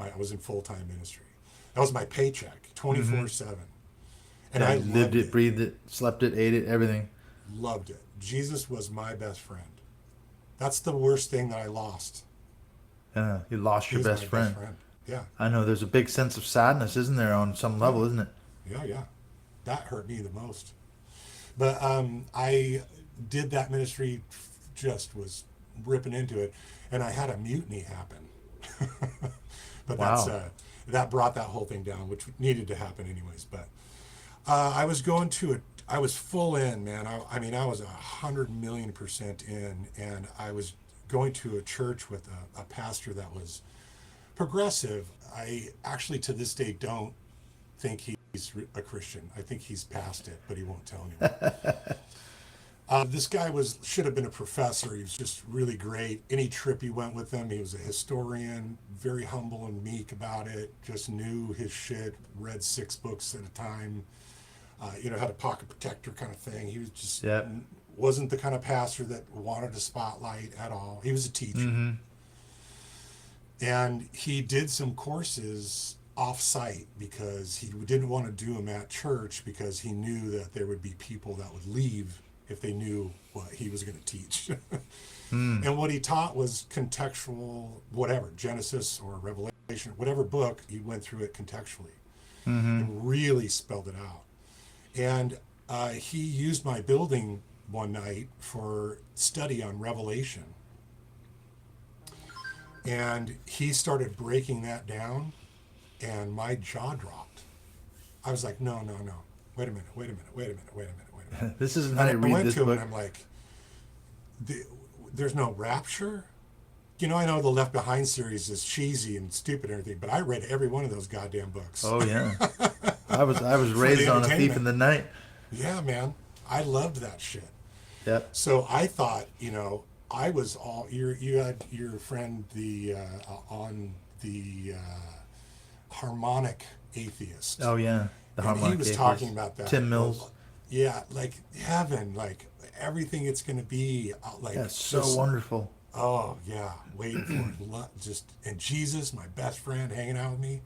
I was in full-time ministry. That was my paycheck, 24/7. And Yeah, I you lived loved it, breathed it, slept it, ate it, everything. Loved it. Jesus was my best friend. That's the worst thing that I lost. Yeah, you lost He your was best my friend. Yeah. I know there's a big sense of sadness, isn't there, on some level, isn't it? Yeah. That hurt me the most. But I did that ministry, just was ripping into it, and I had a mutiny happen. But Wow. that brought that whole thing down, which needed to happen anyways. But I was going to I was full in, man. I mean, I was 100,000,000% in, and I was going to a church with a pastor that was progressive. I actually, to this day, don't think he's a Christian. I think he's past it, but he won't tell anyone. This guy should have been a professor. He was just really great. Any trip he went with him, he was a historian, very humble and meek about it, just knew his shit, read 6 books at a time, had a pocket protector kind of thing. He was just wasn't the kind of pastor that wanted a spotlight at all. He was a teacher. And he did some courses off-site because he didn't want to do them at church because he knew that there would be people that would leave if they knew what he was going to teach. And what he taught was contextual, whatever, Genesis or Revelation, whatever book, he went through it contextually and really spelled it out. And he used my building one night for study on Revelation. And he started breaking that down, and my jaw dropped. I was like, no. Wait a minute. This isn't how you I read went this to him book. and I'm like, there's no rapture? I know the Left Behind series is cheesy and stupid and everything, but I read every one of those goddamn books. Oh yeah, I was raised on A Thief in the Night. Yeah, man, I loved that shit. Yep. So I thought, I was all you had your friend on the harmonic atheist. Oh yeah, the harmonic. He was atheist. talking about that. Tim Mills. Yeah, like heaven, like everything it's going to be, like Yeah, so wonderful. Oh yeah, waiting for it. And Jesus, my best friend, hanging out with me.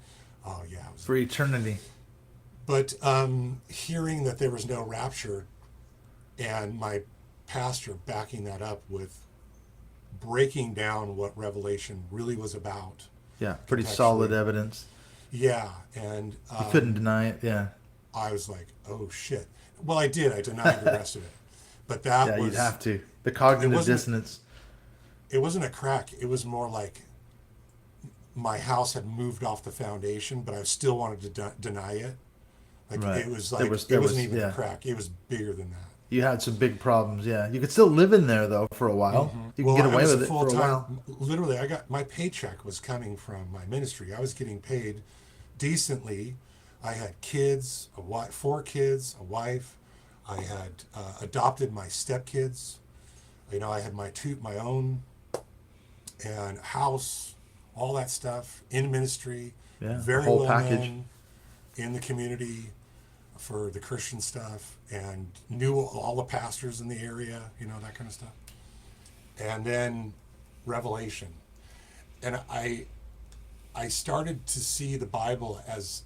Oh yeah, it was, For eternity. But hearing that there was no rapture, and my pastor backing that up with breaking down what Revelation really was about. Yeah, pretty solid evidence. Yeah, and You couldn't deny it. Yeah. I was like, oh shit. Well, I did. I denied the rest of it, but that was. You'd have to. The cognitive dissonance. It wasn't a crack. It was more like my house had moved off the foundation, but I still wanted to deny it. Like Right. it was like There it was- wasn't even yeah. a crack. It was bigger than that. You had some big problems. Yeah, you could still live in there though for a while. You can get away with it for a while. Literally, my paycheck was coming from my ministry. I was getting paid decently. I had kids, 4 kids, a wife. I had adopted my stepkids. I had my own and house, all that stuff in ministry. Yeah, very whole well package. known in the community for the Christian stuff, and knew all the pastors in the area, that kind of stuff. And then Revelation. And I started to see the Bible as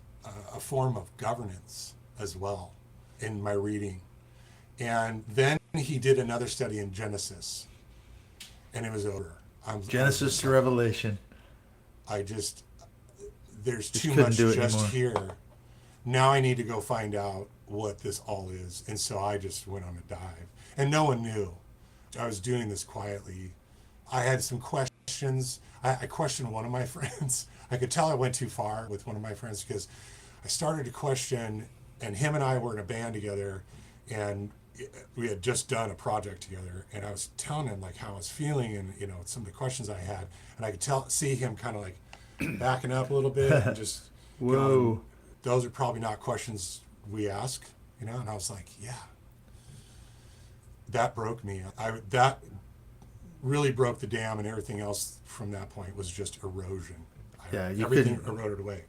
a form of governance as well in my reading. And then he did another study in Genesis. and it was over. Genesis to Revelation. There's Just too couldn't much do it just anymore. here. Now I need to go find out what this all is. And so I just went on a dive. And no one knew. I was doing this quietly. I had some questions. I questioned one of my friends. I could tell I went too far with one of my friends because I started to question, and him and I were in a band together, and we had just done a project together, and I was telling him like how I was feeling and some of the questions I had, and I could see him kind of like backing up a little bit and just Whoa. going, those are probably not questions we ask, and I was like, yeah. That broke me. That really broke the dam, and everything else from that point was just erosion. Yeah, you everything couldn't eroded away.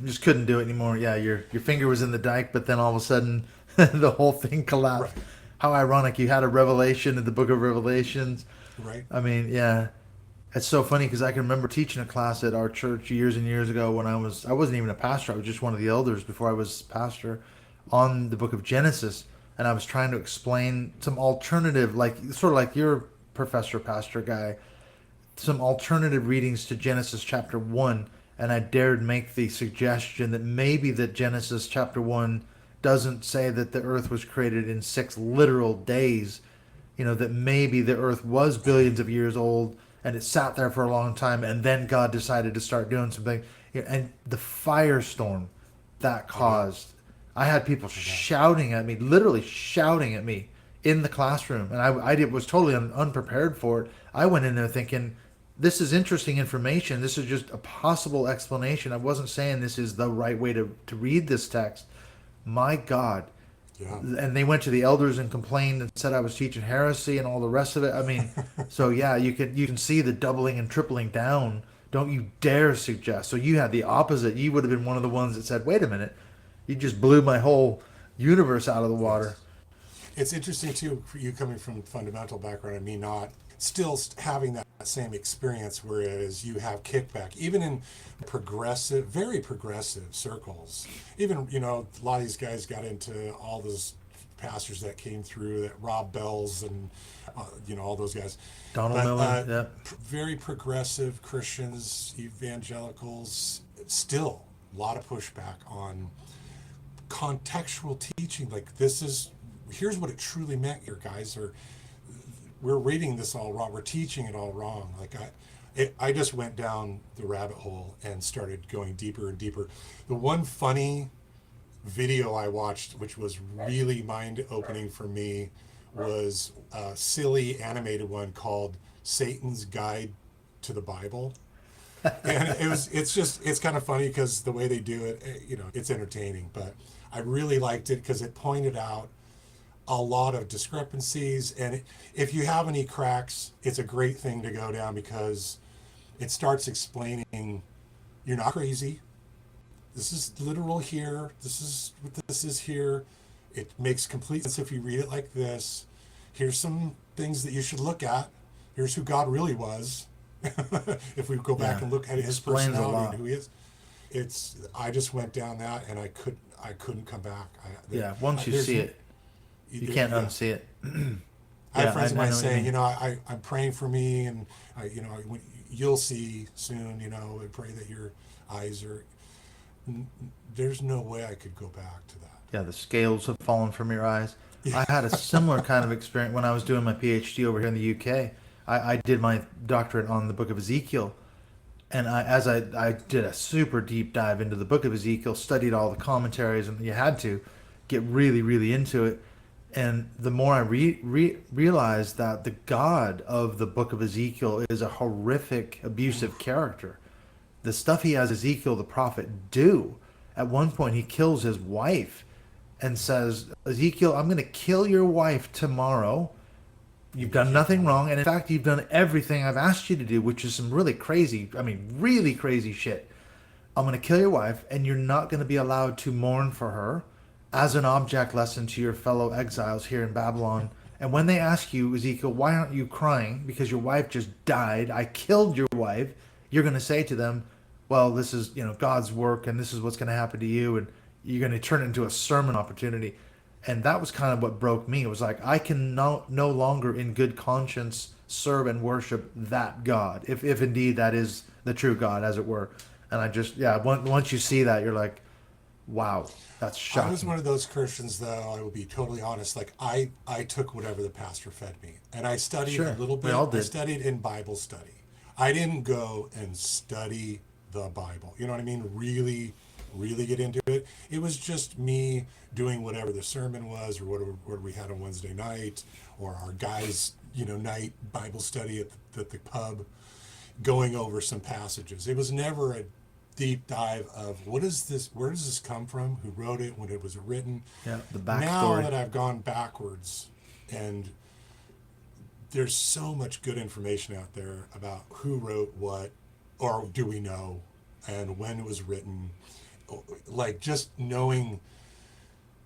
just couldn't do it anymore. Yeah, your finger was in the dike, but then all of a sudden the whole thing collapsed. Right. How ironic! You had a revelation in the Book of Revelations. Right. I mean, yeah, it's so funny because I can remember teaching a class at our church years and years ago when I wasn't even a pastor. I was just one of the elders before I was pastor on the Book of Genesis, and I was trying to explain some alternative, like sort of like your professor pastor guy, some alternative readings to Genesis chapter 1, and I dared make the suggestion that maybe that Genesis chapter 1 doesn't say that the earth was created in 6 literal days, that maybe the earth was billions of years old and it sat there for a long time and then God decided to start doing something. And the firestorm that caused, I had people shouting at me, literally shouting at me in the classroom, and I was totally unprepared for it. I went in there thinking, this is interesting information. This is just a possible explanation. I wasn't saying this is the right way to read this text. My God. Yeah. And they went to the elders and complained and said I was teaching heresy and all the rest of it. I mean, so yeah, you can see the doubling and tripling down. Don't you dare suggest. So you had the opposite. You would have been one of the ones that said, wait a minute, you just blew my whole universe out of the water. It's interesting too, for you coming from fundamental background and me not, still having that same experience, whereas you have kickback, even in very progressive circles. Even, a lot of these guys got into all those pastors that came through, that Rob Bells and, all those guys. Donald Miller, yeah. Very progressive Christians, evangelicals, still a lot of pushback on contextual teaching. Like, here's what it truly meant here, guys, or we're reading this all wrong, we're teaching it all wrong. Like I just went down the rabbit hole and started going deeper and deeper. The one funny video I watched, which was really mind-opening for me, was a silly animated one called Satan's Guide to the Bible. And it's kind of funny because the way they do it, it's entertaining, but I really liked it because it pointed out a lot of discrepancies, and if you have any cracks, it's a great thing to go down because it starts explaining you're not crazy. This is literal here. This is what this is here. It makes complete sense if you read it like this. Here's some things that you should look at. Here's who God really was. If we go back and look at his personality and who he is. I just went down that and I couldn't come back. Once you see it, you can't unsee it. I have friends of mine saying, I'm praying for me, and you'll see soon. I pray that your eyes are. There's no way I could go back to that. Yeah, the scales have fallen from your eyes. Yeah. I had a similar kind of experience when I was doing my PhD over here in the UK. I did my doctorate on the Book of Ezekiel, and I did a super deep dive into the Book of Ezekiel, studied all the commentaries, and you had to get really, really into it. And the more I realized that the God of the Book of Ezekiel is a horrific, abusive character. The stuff he has Ezekiel the prophet do, at one point he kills his wife and says, Ezekiel, I'm going to kill your wife tomorrow. You've done nothing wrong. And in fact, you've done everything I've asked you to do, which is some really crazy shit. I'm going to kill your wife, and you're not going to be allowed to mourn for her as an object lesson to your fellow exiles here in Babylon. And when they ask you, Ezekiel, why aren't you crying? Because your wife just died. I killed your wife. You're going to say to them, well, this is, God's work, and this is what's going to happen to you. And you're going to turn it into a sermon opportunity. And that was kind of what broke me. It was like, I can no longer in good conscience serve and worship that God, if indeed that is the true God, as it were. And I just, once you see that, you're like, wow, that's shocking. I was one of those Christians, though, I will be totally honest. Like, I took whatever the pastor fed me. And I studied a little bit. We all did. I studied in Bible study. I didn't go and study the Bible. You know what I mean? Really, really get into it. It was just me doing whatever the sermon was, or whatever we had on Wednesday night, or our guys, night Bible study at the pub, going over some passages. It was never a deep dive of what is this, where does this come from, who wrote it, when it was written. Yeah, the backstory. Now that I've gone backwards, and there's so much good information out there about who wrote what, or do we know, and when it was written, like just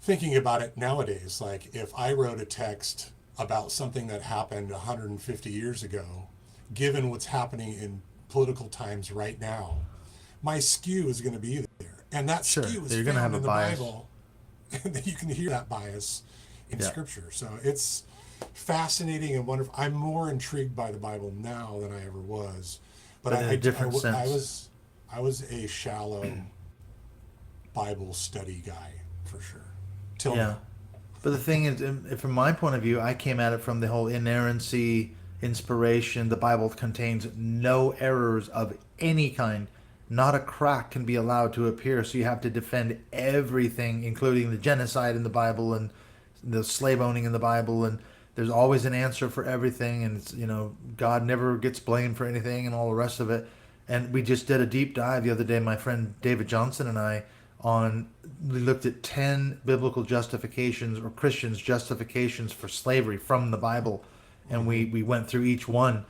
thinking about it nowadays, like if I wrote a text about something that happened 150 years ago, given what's happening in political times right now, my skew is going to be there. And that skew is found in the Bible. And you can hear that bias in Scripture. So it's fascinating and wonderful. I'm more intrigued by the Bible now than I ever was. But in a different sense. I was a shallow Bible study guy, for sure. Till now. But the thing is, from my point of view, I came at it from the whole inerrancy, inspiration. The Bible contains no errors of any kind. Not a crack can be allowed to appear. So you have to defend everything, including the genocide in the Bible and the slave owning in the Bible. And there's always an answer for everything. And it's, God never gets blamed for anything and all the rest of it. And we just did a deep dive the other day, my friend David Johnson and I, we looked at 10 biblical justifications or Christians' justifications for slavery from the Bible. And we went through each one.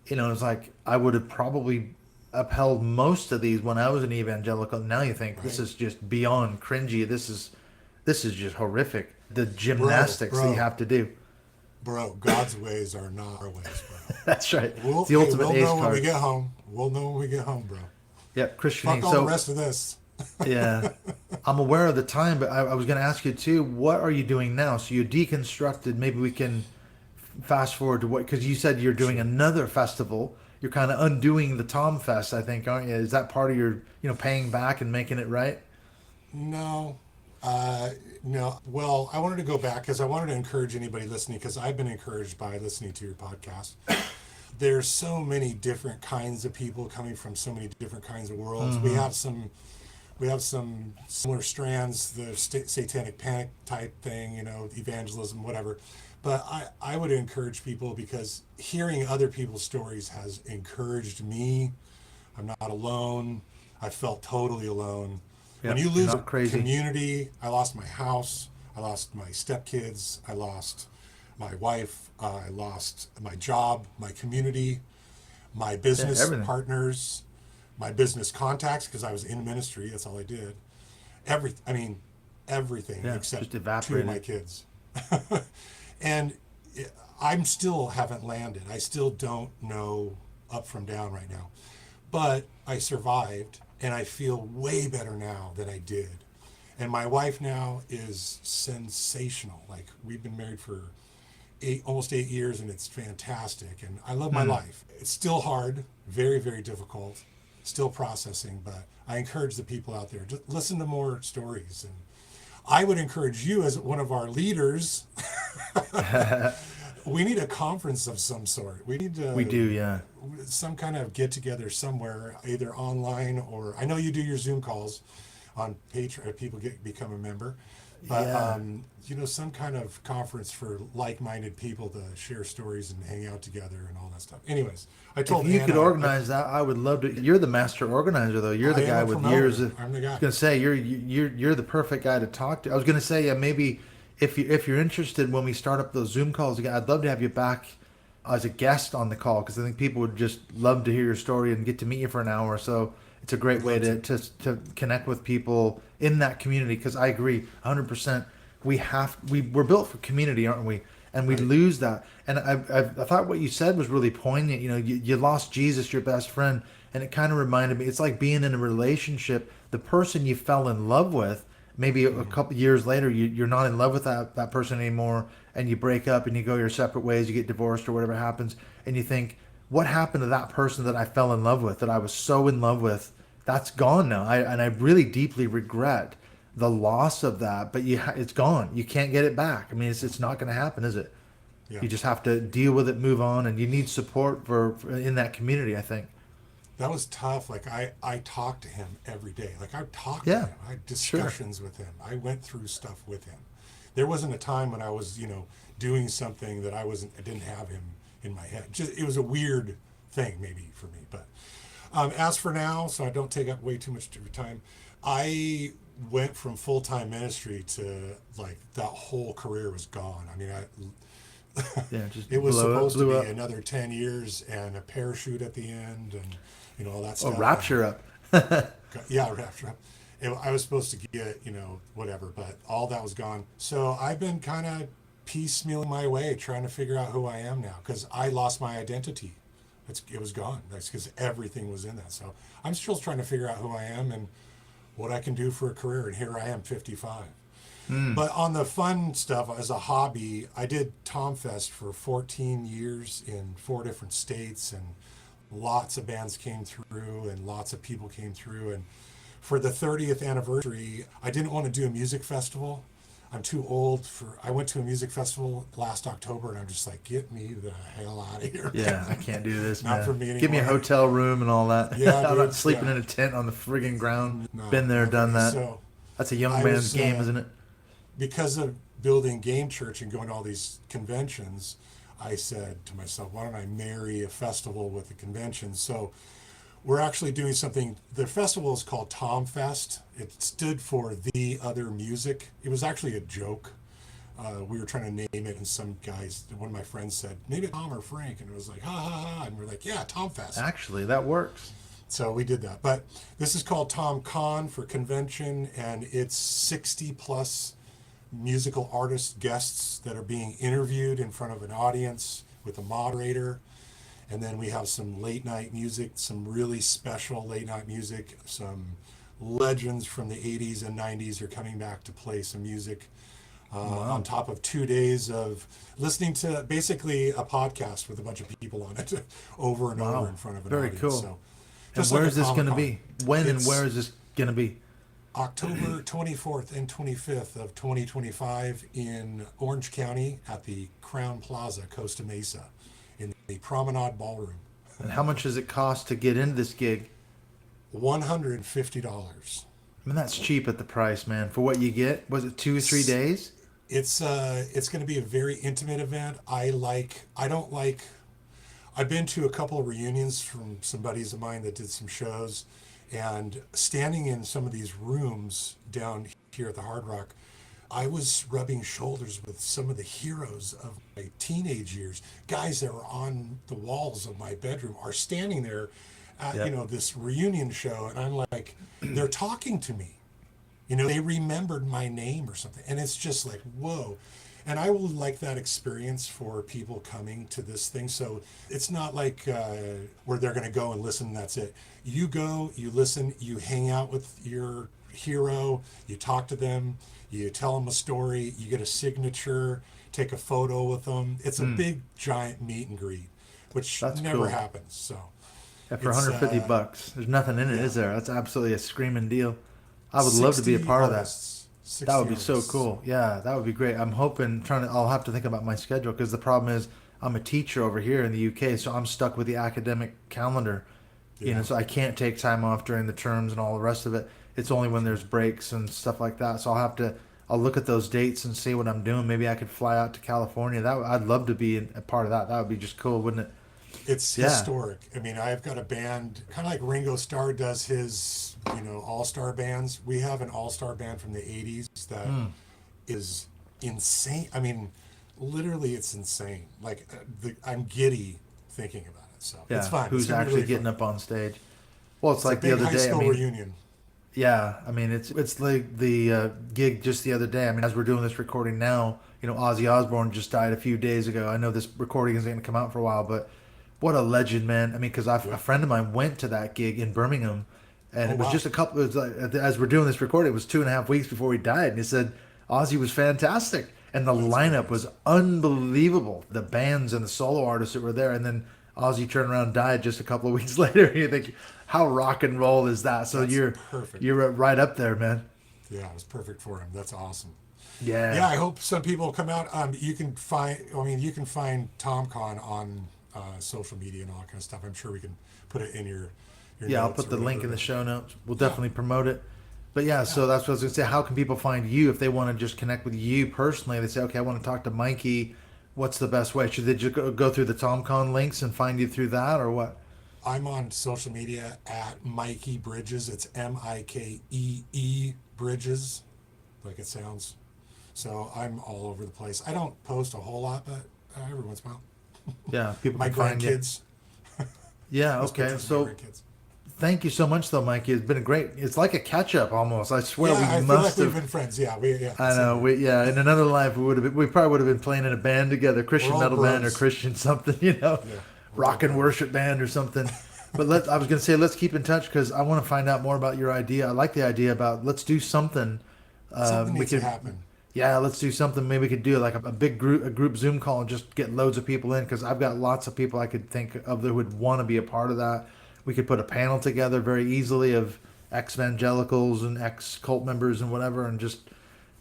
It's like I would have probably upheld most of these when I was an evangelical. Now you think this is just beyond cringy. This is just horrific. The gymnastics that you have to do. Bro, God's ways are not our ways, bro. That's right. It's the ultimate ace card. When we get home. We'll know when we get home, bro. Yeah, Christian. Fuck all the rest of this. Yeah. I'm aware of the time, but I was going to ask you too, what are you doing now? So you deconstructed. Maybe we can fast forward to because you said you're doing another festival. You're kind of undoing the Tom Fest, I think, aren't you? Is that part of your, paying back and making it right? No. No. Well, I wanted to go back because I wanted to encourage anybody listening, because I've been encouraged by listening to your podcast. There's so many different kinds of people coming from so many different kinds of worlds. Mm-hmm. We have some similar strands, the satanic panic type thing, evangelism, whatever. But I would encourage people, because hearing other people's stories has encouraged me. I'm not alone. I felt totally alone. Yep, when you lose a community, I lost my house, I lost my stepkids, I lost my wife, I lost my job, my community, my business partners, my business contacts, because I was in ministry. That's all I did. Everything except two of my kids. And I'm still haven't landed. I still don't know up from down right now. But I survived, and I feel way better now than I did. And my wife now is sensational. Like, we've been married for almost 8 years, and it's fantastic. And I love my life. It's still hard, very, very difficult, still processing. But I encourage the people out there, just listen to more stories. And I would encourage you, as one of our leaders, we need a conference of some sort. We do, some kind of get together somewhere, either online or, I know you do your Zoom calls on Patreon, people become a member, but some kind of conference for like-minded people to share stories and hang out together and all that stuff. Anyways, I told if you could organize that, I would love to. You're the master organizer, though. You're the guy with years. I'm the guy. I was gonna say you're the perfect guy to talk to. I was gonna say maybe if you're interested, when we start up those Zoom calls again, I'd love to have you back as a guest on the call, because I think people would just love to hear your story and get to meet you for an hour or so. It's a great way to connect with people in that community, because I agree 100%. We're built for community, aren't we? And we lose that. And I thought what you said was really poignant. You lost Jesus, your best friend, and it kind of reminded me, it's like being in a relationship. The person you fell in love with, maybe a couple years later, you're not in love with that person anymore, and you break up and you go your separate ways, you get divorced or whatever happens, and you think, what happened to that person that I fell in love with, that I was so in love with? That's gone now. And I really deeply regret the loss of that, but it's gone. You can't get it back. I mean, it's not going to happen, is it? Yeah. You just have to deal with it, move on, and you need support for in that community, I think. That was tough. Like I talked to him every day. Like I talked to Yeah, him. I had discussions with him. I went through stuff with him. There wasn't a time when I was, doing something that I didn't have him in my head. It was a weird thing maybe for me. But as for now, so I don't take up way too much of your time, I went from full-time ministry to like that whole career was gone. I mean, Just it was supposed to be up. another 10 years and a parachute at the end and all that stuff. Rapture up. Yeah, rapture up. I was supposed to get, whatever, but all that was gone. So I've been kind of piecemealing my way, trying to figure out who I am now, because I lost my identity. It was gone. That's because everything was in that. So I'm still trying to figure out who I am and what I can do for a career. And here I am, 55. But on the fun stuff, as a hobby, I did TomFest for 14 years in 4 different states, and lots of bands came through and lots of people came through. And for the 30th anniversary, I didn't want to do a music festival. I'm too old I went to a music festival last October, and I'm just like, get me the hell out of here. Yeah, I can't do this, Not man. for me anymore. Give me a hotel room and all that. Yeah, I'm dude, not sleeping yeah. in a tent on the friggin' ground. No, Been there, done that. So That's a young I man's was, game, isn't it? because of building GameChurch and going to all these conventions, I said to myself, why don't I marry a festival with a convention? So we're actually doing something. The festival is called TomFest. It stood for The Other Music. It was actually a joke. We were trying to name it, and one of my friends said, maybe Tom or Frank, and it was like, ha ha ha, and we're like, yeah, TomFest. Actually, that works. So we did that. But this is called TomCon for convention, and it's 60 plus musical artists, guests that are being interviewed in front of an audience with a moderator. And then we have some late night music, some really special late night music. Some legends from the 80s and 90s are coming back to play some music. On top of 2 days of listening to basically a podcast with a bunch of people on it over and over in front of an Very audience. cool. So, And just where like is a this going to Comic-Con. be? When and It's where is this going to be? October 24th and 25th of 2025 in Orange County at the Crown Plaza, Costa Mesa, in the Promenade Ballroom. And how much does it cost to get into this gig? $150. I mean, that's cheap at the price, man. For what you get, was it 2 or 3 days? It's going to be a very intimate event. I've been to a couple of reunions from some buddies of mine that did some shows, and standing in some of these rooms down here at the Hard Rock, I was rubbing shoulders with some of the heroes of my teenage years. Guys that were on the walls of my bedroom are standing there at, this reunion show, and I'm like, they're talking to me. They remembered my name or something. And it's just like, whoa. And I would like that experience for people coming to this thing. So it's not like where they're going to go and listen and that's it. You go, you listen, you hang out with your hero, you talk to them, you tell them a story, you get a signature, take a photo with them. It's a big, giant meet and greet, which That's never cool. happens. So Yeah, for $150, there's nothing in it, is there? That's absolutely a screaming deal. I would love to be a part of that. That would be so cool. Yeah, that would be great. I'm hoping, I'll have to think about my schedule, because the problem is I'm a teacher over here in the UK, so I'm stuck with the academic calendar. So I can't take time off during the terms and all the rest of it. It's only when there's breaks and stuff like that. So I'll look at those dates and see what I'm doing. Maybe I could fly out to California. I'd love to be a part of that. That would be just cool, wouldn't it? It's historic. I mean, I've got a band, kind of like Ringo Starr does his, all-star bands. We have an all-star band from the 80s that is insane. I mean, literally, it's insane. Like, I'm giddy thinking about it. So Yeah, it's fun. who's actually getting up on stage? Well, it's like a big the other high day. school reunion. Yeah, I mean, it's like the gig just the other day. I mean, as we're doing this recording now, Ozzy Osbourne just died a few days ago. I know this recording isn't going to come out for a while, but what a legend, man. I mean, because a friend of mine went to that gig in Birmingham, and it was just as we're doing this recording, it was 2.5 weeks before he died, and he said Ozzy was fantastic, and the lineup was unbelievable. The bands and the solo artists that were there, and then Ozzy turned around and died just a couple of weeks later. You think, how rock and roll is that? So That's you're perfect. you're right up there, man. Yeah, it was perfect for him. That's awesome. Yeah. Yeah, I hope some people come out. You can find TomCon on social media and all that kind of stuff. I'm sure we can put it in your Yeah, I'll notes put or the link in whatever. the show notes. We'll definitely promote it. But yeah, so that's what I was going to say. How can people find you if they want to just connect with you personally? They say, okay, I want to talk to Mikee. What's the best way? Should they just go through the TomCon links and find you through that, or what? I'm on social media at Mikee Bridges. It's Mikee Bridges, like it sounds. So I'm all over the place. I don't post a whole lot, but every once in a while. Yeah, people My can find you. grandkids. Yeah, Post okay. pictures of my So grandkids. thank you so much, though, Mikee. It's been a great. It's like a catch up almost. I swear Yeah, I we feel like must we've have. been friends. Yeah, I know. In another life, we probably would have been playing in a band together, Christian all metal band or bros. Christian something, Yeah, we're rock and all worship band or something. But I was going to say, let's keep in touch because I want to find out more about your idea. I like the idea about let's do something. something We needs to could, happen. yeah, let's do something. Maybe we could do like a big group Zoom call and just get loads of people in because I've got lots of people I could think of that would want to be a part of that. We could put a panel together very easily of ex-evangelicals and ex-cult members and whatever and just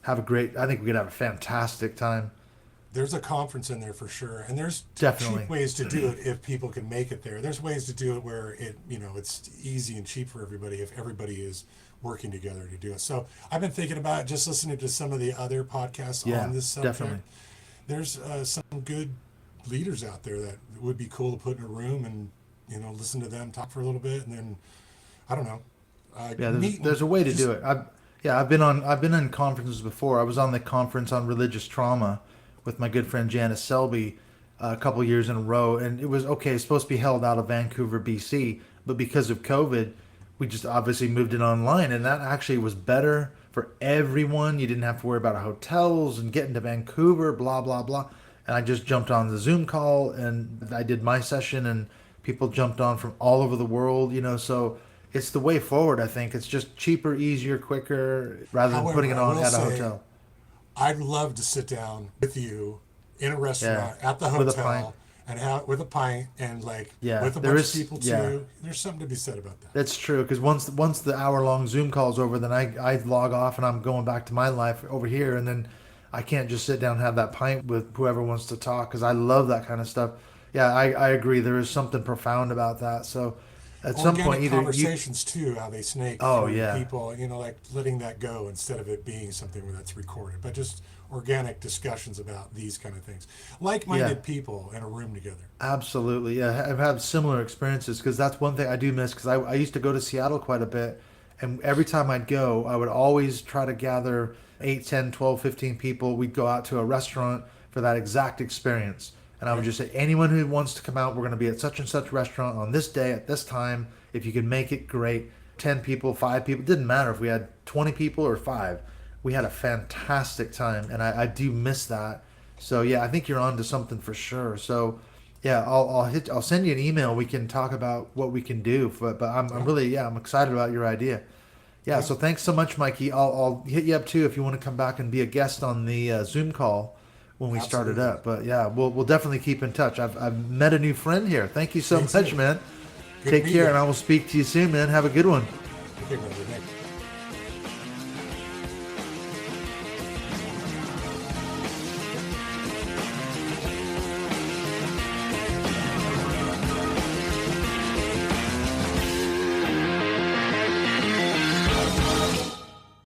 have a great, I think we could have a fantastic time. There's a conference in there for sure, and there's Definitely. cheap ways to do it if people can make it there. There's ways to do it where it's easy and cheap for everybody if everybody is working together to do it. So I've been thinking about it, just listening to some of the other podcasts Yeah, on this subject. definitely. There's some good leaders out there that would be cool to put in a room and listen to them talk for a little bit, and then I don't know. Yeah, Meet there's a way to just- do it. I've been in conferences before. I was on the conference on religious trauma with my good friend Janice Selby a couple years in a row, and it was okay. It's supposed to be held out of Vancouver, BC, but because of COVID, we just obviously moved it online, and that actually was better for everyone. You didn't have to worry about hotels and getting to Vancouver, blah blah blah. And I just jumped on the Zoom call, and I did my session, and people jumped on from all over the world. So it's the way forward. I think it's just cheaper, easier, quicker, rather than However, putting it I on will at a say, hotel. I'd love to sit down with you in a restaurant at the with a pint. hotel and have with a pint and Yeah, with a there bunch is- of people too. yeah. There's something to be said about that. That's true because once the hour-long Zoom call's over, then I log off and I'm going back to my life over here, and then I can't just sit down and have that pint with whoever wants to talk because I love that kind of stuff. Yeah, I agree. There is something profound about that. So at some point, Organic either you, conversations too, how they snake Oh, through yeah. people, like letting that go instead of it being something that's recorded, but just organic discussions about these kind of things. Like-minded Yeah. people in a room together. Absolutely, yeah. I've had similar experiences because that's one thing I do miss because I used to go to Seattle quite a bit, and every time I'd go, I would always try to gather 8, 10, 12, 15 people. We'd go out to a restaurant for that exact experience. And I would just say, anyone who wants to come out, we're going to be at such and such restaurant on this day at this time. If you can make it, great. 10 people, 5 people, it didn't matter if we had 20 people or 5. We had a fantastic time, and I do miss that. So yeah, I think you're on to something for sure. So yeah, I'll send you an email. We can talk about what we can do. But I'm really I'm excited about your idea. Yeah. So thanks so much, Mikee. I'll hit you up too if you want to come back and be a guest on the Zoom call when we start it Absolutely. up. But yeah, we'll definitely keep in touch. I've met a new friend here. Thank you so Thanks, much, too. man. Good Take to meet care, you. and I will speak to you soon, man. Have a good one. Okay, brother. Thanks.